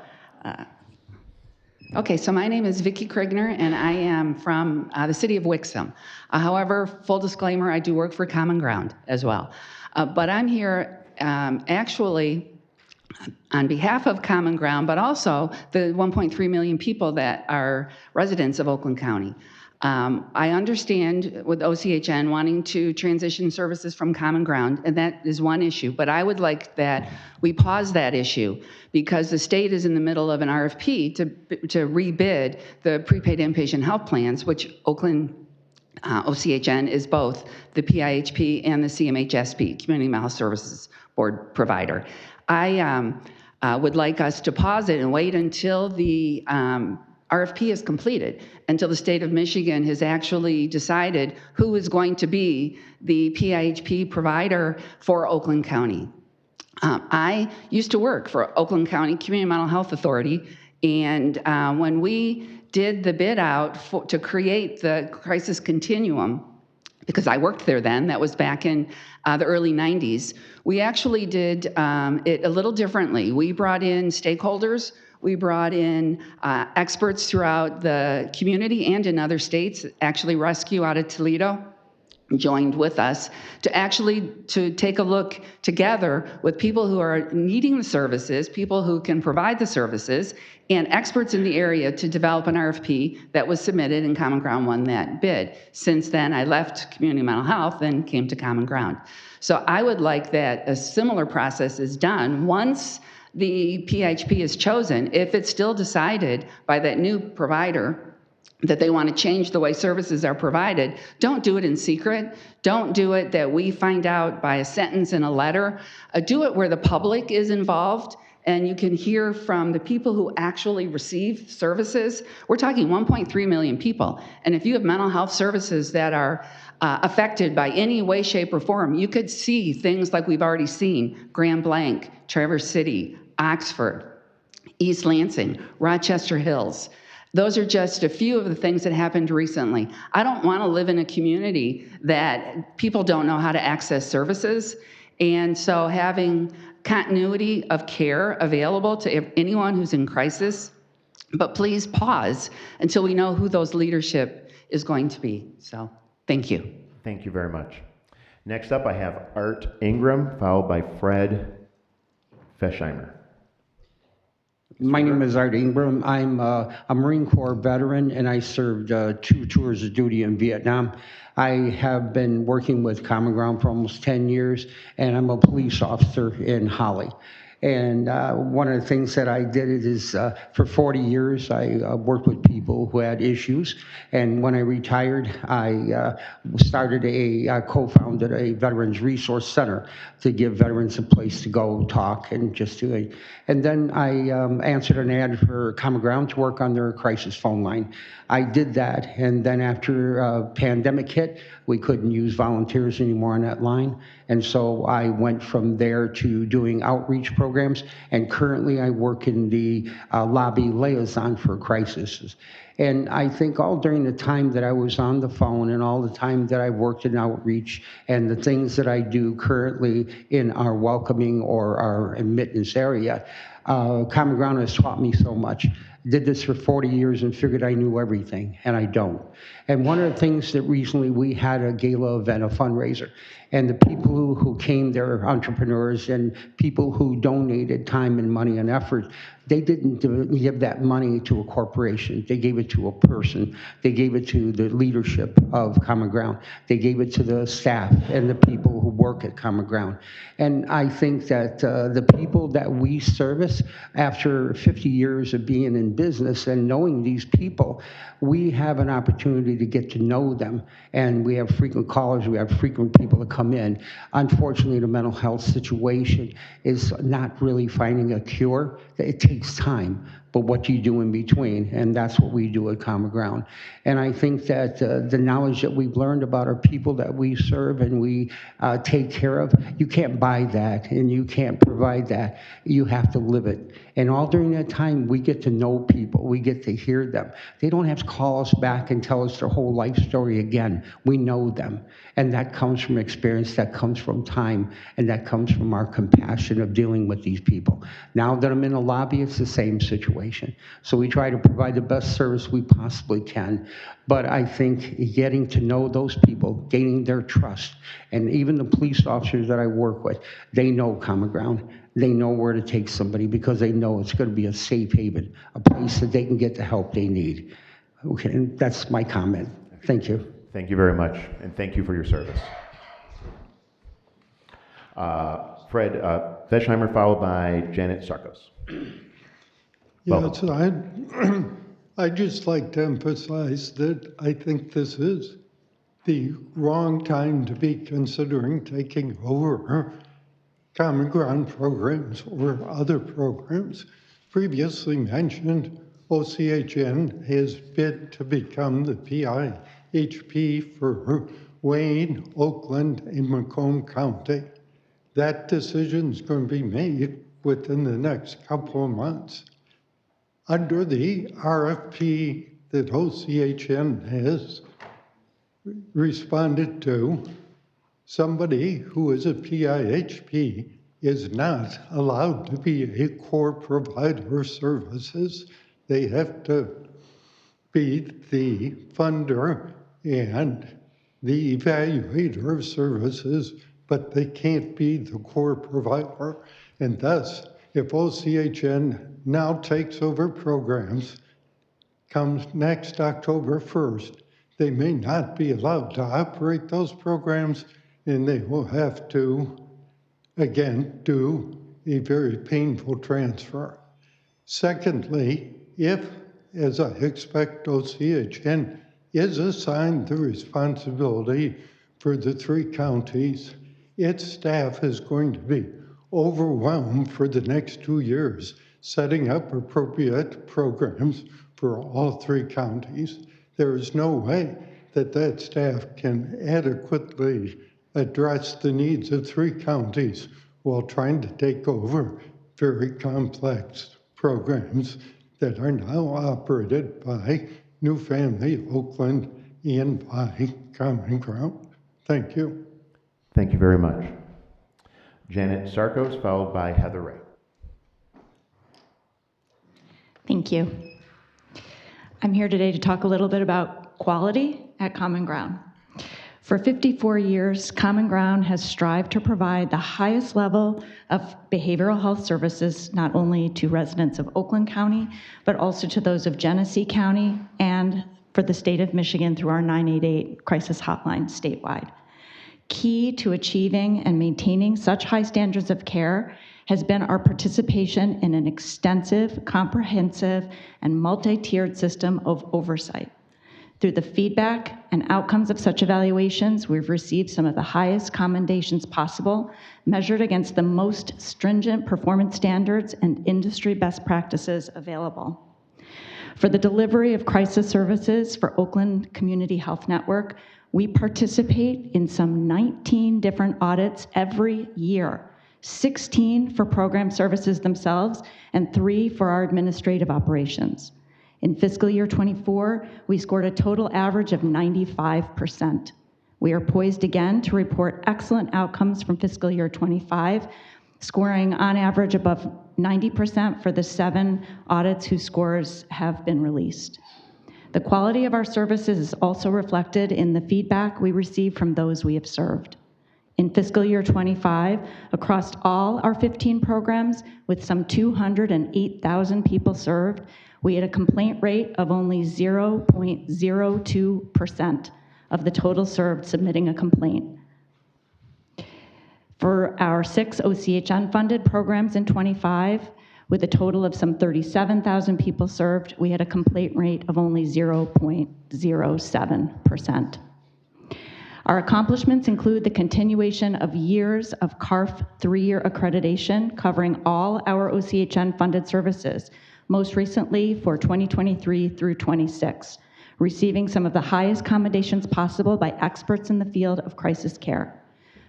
okay, so my name is Vicki Krigner, and I am from the city of Wixom. However, full disclaimer, I do work for Common Ground as well. But I'm here actually on behalf of Common Ground, but also the 1.3 million people that are residents of Oakland County. I understand with OCHN wanting to transition services from Common Ground, and that is one issue, but I would like that we pause that issue because the state is in the middle of an RFP to rebid the prepaid inpatient health plans, which Oakland OCHN is both the PIHP and the CMHSP, Community Mental Health Services Board provider. I would like us to pause it and wait until the RFP is completed, until the state of Michigan has actually decided who is going to be the PIHP provider for Oakland County. I used to work for Oakland County Community Mental Health Authority, and when we did the bid out to create the crisis continuum, because I worked there then, that was back in the early 90s, we actually did it a little differently. We brought in stakeholders, we brought in experts throughout the community and in other states, actually Rescue out of Toledo. joined with us to take a look together with people who are needing the services, people who can provide the services, and experts in the area to develop an RFP that was submitted, and Common Ground won that bid. Since then, I left community mental health and came to Common Ground. So I would like that a similar process is done once the PHP is chosen. If it's still decided by that new provider that they want to change the way services are provided, don't do it in secret. Don't do it that we find out by a sentence in a letter. Do it where the public is involved and you can hear from the people who actually receive services. We're talking 1.3 million people. And if you have mental health services that are affected by any way, shape, or form, you could see things like we've already seen: Grand Blanc, Traverse City, Oxford, East Lansing, Rochester Hills. Those are just a few of the things that happened recently. I don't want to live in a community that people don't know how to access services. And so having continuity of care available to anyone who's in crisis, but please pause until we know who those leadership is going to be. So thank you. Thank you very much. Next up, I have Art Ingram, followed by Fred Fesheimer. My name is Art Ingram. I'm a Marine Corps veteran, and I served 2 tours of duty in Vietnam. I have been working with Common Ground for almost 10 years, and I'm a police officer in Holly. And one of the things that I did is for 40 years, I worked with people who had issues. And when I retired, I co-founded a Veterans Resource Center to give veterans a place to go talk and just do it. And then I answered an ad for Common Ground to work on their crisis phone line. I did that, and then after pandemic hit, we couldn't use volunteers anymore on that line. And so I went from there to doing outreach programs, and currently I work in the lobby liaison for crises. And I think all during the time that I was on the phone and all the time that I worked in outreach and the things that I do currently in our welcoming or our admittance area, Common Ground has taught me so much. Did this for 40 years and figured I knew everything, and I don't. And one of the things that recently we had a gala event, a fundraiser, and the people who came there, entrepreneurs and people who donated time and money and effort, they didn't give that money to a corporation. They gave it to a person. They gave it to the leadership of Common Ground. They gave it to the staff and the people who work at Common Ground. And I think that the people that we service, after 50 years of being in business and knowing these people, we have an opportunity to get to know them. And we have frequent callers, we have frequent people that come in. Unfortunately, the mental health situation is not really finding a cure. It takes time, but what do you do in between? And that's what we do at Common Ground. And I think that the knowledge that we've learned about our people that we serve and we take care of, you can't buy that and you can't provide that. You have to live it. And all during that time, we get to know people. We get to hear them. They don't have to call us back and tell us their whole life story again. We know them. And that comes from experience, that comes from time, and that comes from our compassion of dealing with these people. Now that I'm in the lobby, it's the same situation. So we try to provide the best service we possibly can. But I think getting to know those people, gaining their trust, and even the police officers that I work with, they know Common Ground. They know where to take somebody because they know it's going to be a safe haven, a place that they can get the help they need. Okay, and that's my comment. Thank you. Thank you very much, and thank you for your service. Fred Fesheimer, followed by Janet Sarkos. Yes, I'd just like to emphasize that I think this is the wrong time to be considering taking over Common Ground programs or other programs. Previously mentioned, OCHN has bid to become the PIHP for Wayne, Oakland, and Macomb County. That decision is going to be made within the next couple of months. Under the RFP that OCHN has responded to, somebody who is a PIHP is not allowed to be a core provider of services. They have to be the funder and the evaluator of services, but they can't be the core provider. And thus, if OCHN now takes over programs, comes next October 1st, they may not be allowed to operate those programs, and they will have to, again, do a very painful transfer. Secondly, if, as I expect, OCHN is assigned the responsibility for the 3 counties, its staff is going to be overwhelmed for the next 2 years, setting up appropriate programs for all 3 counties. There is no way that that staff can adequately address the needs of 3 counties while trying to take over very complex programs that are now operated by New Family, Oakland, and by Common Ground. Thank you. Thank you very much. Janet Sarkos, followed by Heather Ray. Thank you. I'm here today to talk a little bit about quality at Common Ground. For 54 years, Common Ground has strived to provide the highest level of behavioral health services, not only to residents of Oakland County, but also to those of Genesee County and for the state of Michigan through our 988 crisis hotline statewide. Key to achieving and maintaining such high standards of care has been our participation in an extensive, comprehensive, and multi-tiered system of oversight. Through the feedback and outcomes of such evaluations, we've received some of the highest commendations possible, measured against the most stringent performance standards and industry best practices available. For the delivery of crisis services for Oakland Community Health Network, we participate in some 19 different audits every year, 16 for program services themselves, and 3 for our administrative operations. In fiscal year 24, we scored a total average of 95%. We are poised again to report excellent outcomes from fiscal year 25, scoring on average above 90% for the 7 audits whose scores have been released. The quality of our services is also reflected in the feedback we receive from those we have served. In fiscal year 25, across all our 15 programs, with some 208,000 people served, we had a complaint rate of only 0.02% of the total served submitting a complaint. For our 6 OCHN-funded programs in 25, with a total of some 37,000 people served, we had a complaint rate of only 0.07%. Our accomplishments include the continuation of years of CARF 3-year accreditation covering all our OCHN-funded services, most recently for 2023 through 26, receiving some of the highest commendations possible by experts in the field of crisis care.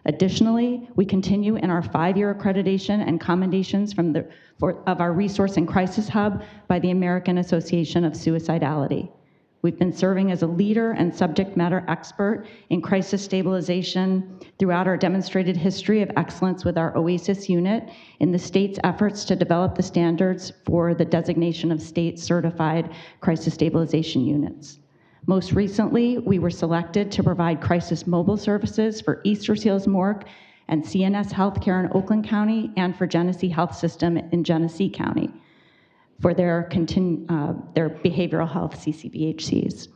Additionally, we continue in our 5-year accreditation and commendations of our Resource and Crisis Hub by the American Association of Suicidality. We've been serving as a leader and subject matter expert in crisis stabilization throughout our demonstrated history of excellence with our OASIS unit in the state's efforts to develop the standards for the designation of state-certified crisis stabilization units. Most recently, we were selected to provide crisis mobile services for Easter Seals Morgue and CNS Healthcare in Oakland County and for Genesee Health System in Genesee County for their behavioral health CCBHCs.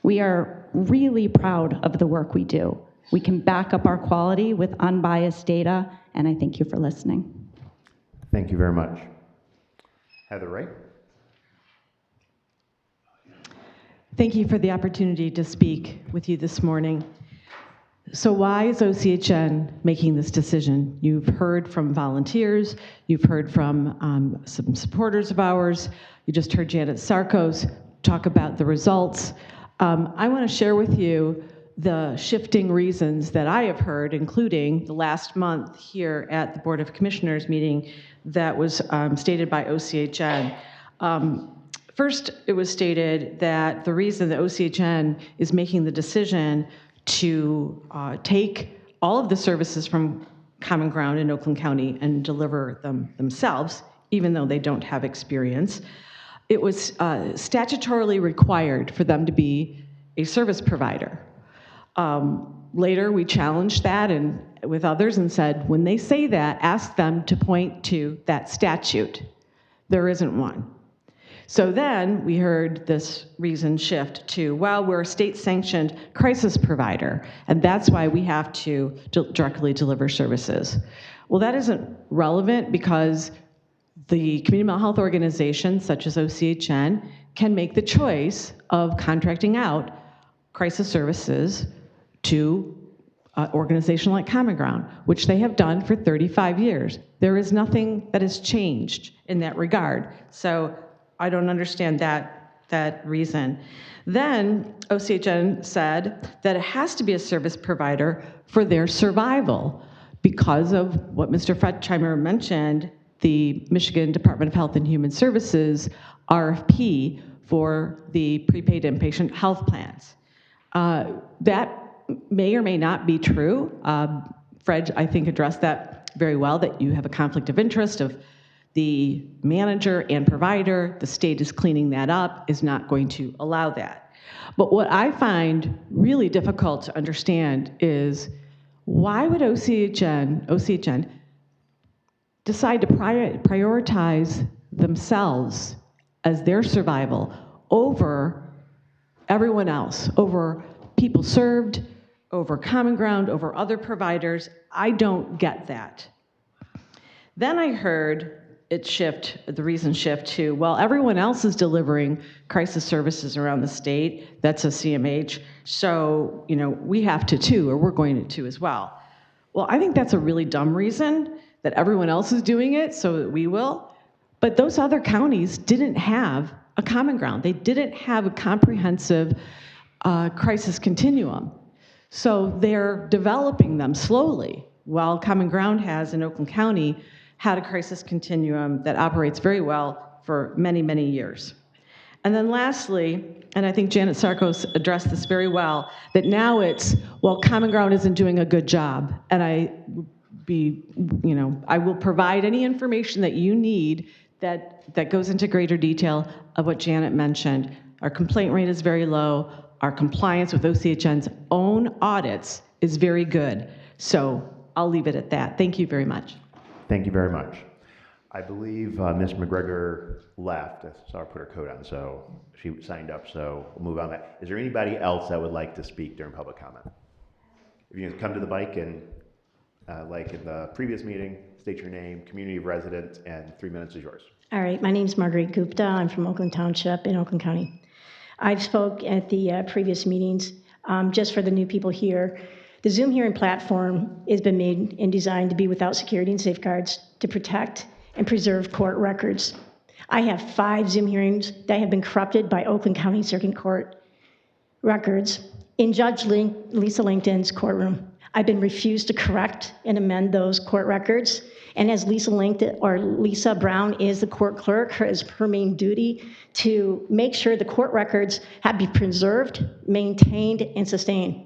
We are really proud of the work we do. We can back up our quality with unbiased data, and I thank you for listening. Thank you very much. Heather Ray. Thank you for the opportunity to speak with you this morning. So why is OCHN making this decision? You've heard from volunteers, you've heard from some supporters of ours, you just heard Janet Sarkos talk about the results. I want to share with you the shifting reasons that I have heard, including the last month here at the Board of Commissioners meeting that was stated by OCHN. First, it was stated that the reason that OCHN is making the decision to take all of the services from Common Ground in Oakland County and deliver them themselves, even though they don't have experience, it was statutorily required for them to be a service provider. Later, we challenged that and with others and said, when they say that, ask them to point to that statute. There isn't one. So then we heard this reason shift to, well, we're a state-sanctioned crisis provider, and that's why we have to directly deliver services. Well, that isn't relevant because the community mental health organizations, such as OCHN, can make the choice of contracting out crisis services to an organization like Common Ground, which they have done for 35 years. There is nothing that has changed in that regard. So I don't understand that reason. Then OCHN said that it has to be a service provider for their survival because of what Mr. Fretzheimer mentioned, the Michigan Department of Health and Human Services RFP for the prepaid inpatient health plans. That may or may not be true. Fred, I think, addressed that very well, that you have a conflict of interest of the manager and provider. The state is cleaning that up, is not going to allow that. But what I find really difficult to understand is why would OCHN decide to prioritize themselves as their survival over everyone else, over people served, over Common Ground, over other providers? I don't get that. Then I heard the reason shift to, well, everyone else is delivering crisis services around the state. That's a CMH. So, we have to too, or we're going to as well. Well, I think that's a really dumb reason that everyone else is doing it, so that we will. But those other counties didn't have a Common Ground. They didn't have a comprehensive crisis continuum. So they're developing them slowly, while Common Ground has in Oakland County had a crisis continuum that operates very well for many, many years. And then lastly, and I think Janet Sarkos addressed this very well, that now it's, well, Common Ground isn't doing a good job. And I will provide any information that you need that goes into greater detail of what Janet mentioned. Our complaint rate is very low. Our compliance with OCHN's own audits is very good. So I'll leave it at that. Thank you very much. Thank you very much. I believe Ms. McGregor left. I saw her put her coat on, so she signed up, so we'll move on. Is there anybody else that would like to speak during public comment? If you can come to the mic and, like in the previous meeting, state your name, community of residence, and 3 minutes is yours. All right, my name's Marguerite Gupta. I'm from Oakland Township in Oakland County. I've spoke at the previous meetings. Just for the new people here, the Zoom hearing platform has been made and designed to be without security and safeguards to protect and preserve court records. I have 5 Zoom hearings that have been corrupted by Oakland County Circuit Court records in Judge Lisa Langton's courtroom. I've been refused to correct and amend those court records. And as Lisa Brown is the court clerk, it's her main duty to make sure the court records have been preserved, maintained, and sustained.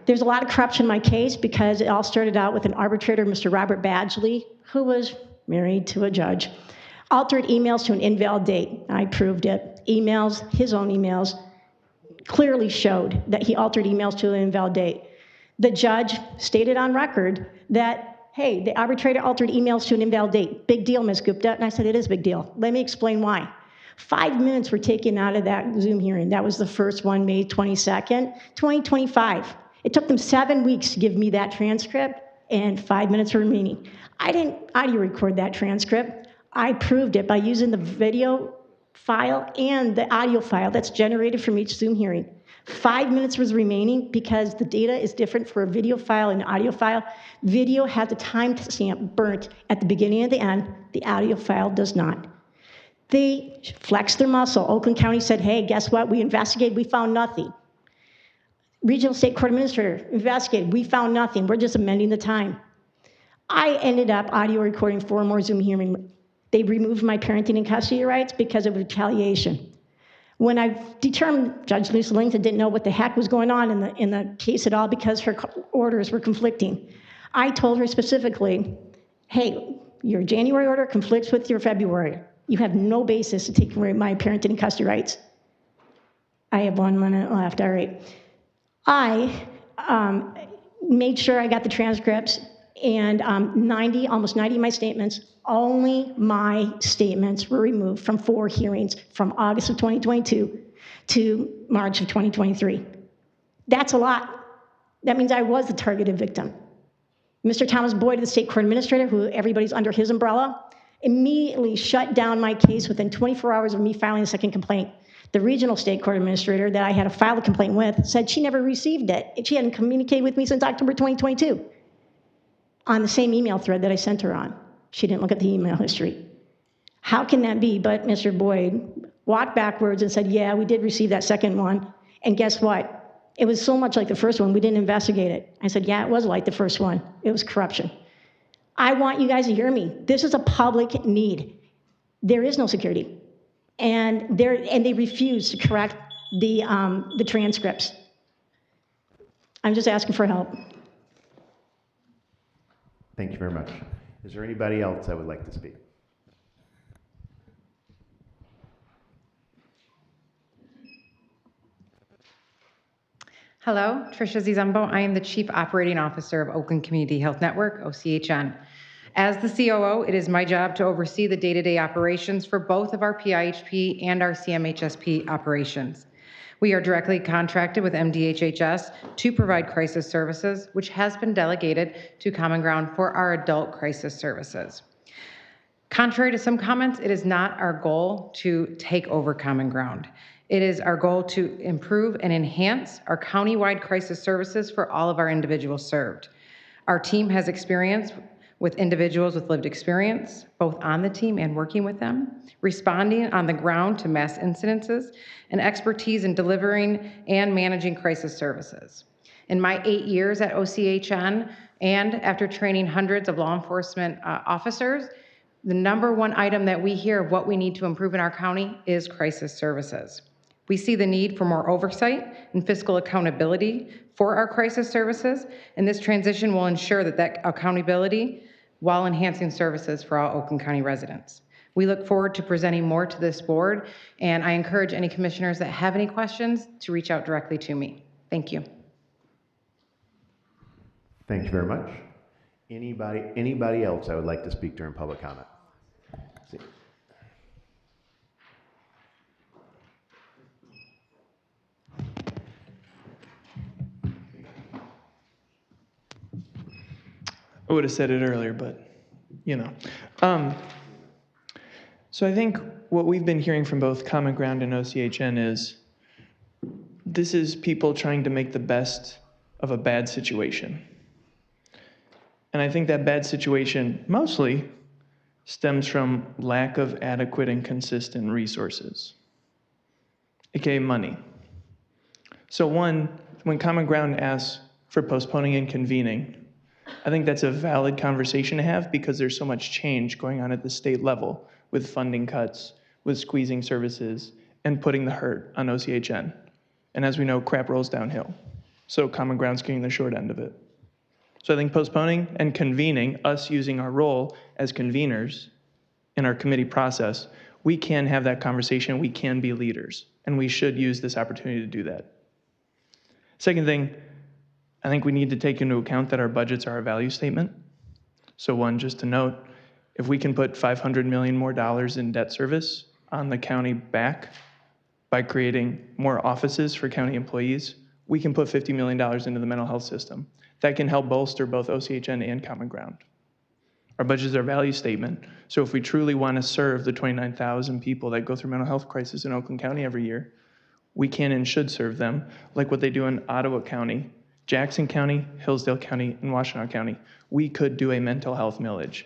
There's a lot of corruption in my case because it all started out with an arbitrator, Mr. Robert Badgley, who was married to a judge, altered emails to an invalid date. I proved it. Emails, his own emails, clearly showed that he altered emails to an invalid date. The judge stated on record that, hey, the arbitrator altered emails to an invalid date. Big deal, Ms. Gupta. And I said, it is a big deal. Let me explain why. 5 minutes were taken out of that Zoom hearing. That was the first one, May 22nd, 2025. It took them 7 weeks to give me that transcript, and 5 minutes were remaining. I didn't audio record that transcript. I proved it by using the video file and the audio file that's generated from each Zoom hearing. 5 minutes was remaining because the data is different for a video file and an audio file. Video has the timestamp burnt at the beginning and the end. The audio file does not. They flexed their muscle. Oakland County said, hey, guess what? We investigated, we found nothing. Regional State Court Administrator investigated, we found nothing. We're just amending the time. I ended up audio recording 4 more Zoom hearings. They removed my parenting and custody rights because of retaliation. When I determined Judge Lisa Langton didn't know what the heck was going on in the case at all because her orders were conflicting, I told her specifically, hey, your January order conflicts with your February. You have no basis to take away my parenting and custody rights. I have 1 minute left, all right. I made sure I got the transcripts, and almost 90 of my statements, only my statements were removed from 4 hearings from August of 2022 to March of 2023. That's a lot. That means I was the targeted victim. Mr. Thomas Boyd, the state court administrator, who everybody's under his umbrella, immediately shut down my case within 24 hours of me filing the second complaint. The regional state court administrator that I had to file a complaint with said she never received it. She hadn't communicated with me since October 2022 on the same email thread that I sent her on. She didn't look at the email history. How can that be? But Mr. Boyd walked backwards and said, yeah, we did receive that second one. And guess what? It was so much like the first one, we didn't investigate it. I said, yeah, it was like the first one. It was corruption. I want you guys to hear me. This is a public need. There is no security. And they refuse to correct the transcripts. I'm just asking for help. Thank you very much. Is there anybody else that would like to speak? Hello, Tricia Zizumbo. I am the Chief Operating Officer of Oakland Community Health Network, OCHN. As the COO, it is my job to oversee the day-to-day operations for both of our PIHP and our CMHSP operations. We are directly contracted with MDHHS to provide crisis services, which has been delegated to Common Ground for our adult crisis services. Contrary to some comments, it is not our goal to take over Common Ground. It is our goal to improve and enhance our county-wide crisis services for all of our individuals served. Our team has experience with individuals with lived experience, both on the team and working with them, responding on the ground to mass incidences, and expertise in delivering and managing crisis services. In my 8 years at OCHN, and after training hundreds of law enforcement officers, the #1 item that we hear of what we need to improve in our county is crisis services. We see the need for more oversight and fiscal accountability for our crisis services, and this transition will ensure that accountability while enhancing services for all Oakland County residents. We look forward to presenting more to this board, and I encourage any commissioners that have any questions to reach out directly to me. Thank you. Thank you very much. Anybody else that would like to speak during public comment? See. I would have said it earlier, but you know. So I think what we've been hearing from both Common Ground and OCHN is this is people trying to make the best of a bad situation. And I think that bad situation mostly stems from lack of adequate and consistent resources, aka money. So one, when Common Ground asks for postponing and convening, I think that's a valid conversation to have because there's so much change going on at the state level with funding cuts, with squeezing services, and putting the hurt on OCHN. And as we know, crap rolls downhill. So Common Ground's getting the short end of it. So I think postponing and convening, us using our role as conveners in our committee process, we can have that conversation, we can be leaders, and we should use this opportunity to do that. Second thing, I think we need to take into account that our budgets are a value statement. So one, just to note, if we can put $500 million more in debt service on the county back by creating more offices for county employees, we can put $50 million into the mental health system. That can help bolster both OCHN and Common Ground. Our budgets are a value statement, so if we truly want to serve the 29,000 people that go through mental health crisis in Oakland County every year, we can and should serve them like what they do in Ottawa County, Jackson County, Hillsdale County, and Washtenaw County. We could do a mental health millage.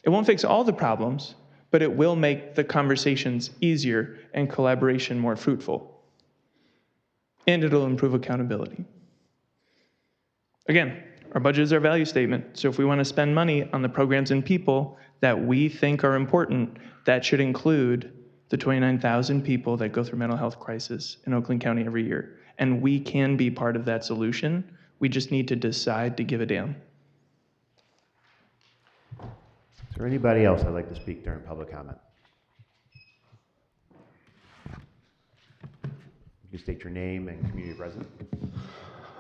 It won't fix all the problems, but it will make the conversations easier and collaboration more fruitful. And it'll improve accountability. Again, our budget is our value statement, so if we want to spend money on the programs and people that we think are important, that should include the 29,000 people that go through mental health crisis in Oakland County every year. And we can be part of that solution. We just need to decide to give a damn. Is there anybody else that'd like to speak during public comment? You state your name and community of residence.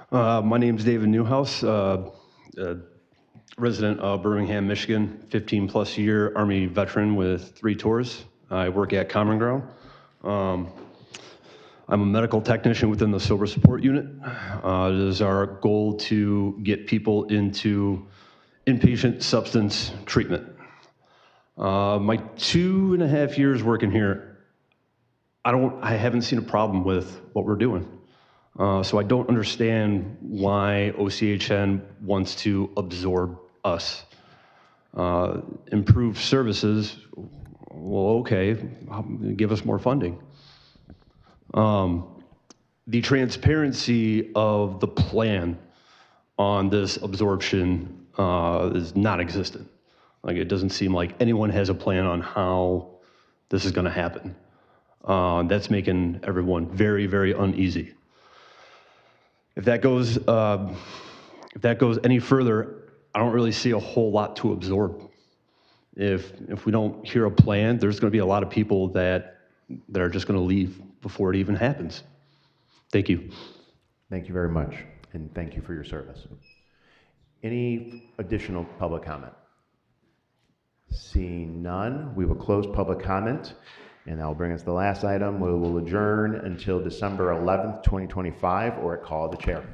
My name's David Newhouse, resident of Birmingham, Michigan, 15-plus year Army veteran with 3 tours. I work at Common Ground. I'm a medical technician within the Sober Support Unit. It is our goal to get people into inpatient substance treatment. My 2.5 years working here, I haven't seen a problem with what we're doing. So I don't understand why OCHN wants to absorb us. Improve services, well, okay, give us more funding. The transparency of the plan on this absorption is non-existent. Like, it doesn't seem like anyone has a plan on how this is going to happen. That's making everyone very, very uneasy. If that goes any further, I don't really see a whole lot to absorb. If we don't hear a plan, there's going to be a lot of people that are just going to leave before it even happens. Thank you. Thank you very much, and thank you for your service. Any additional public comment? Seeing none, we will close public comment, and that will bring us to the last item. We will adjourn until December 11th, 2025, or at call of the chair.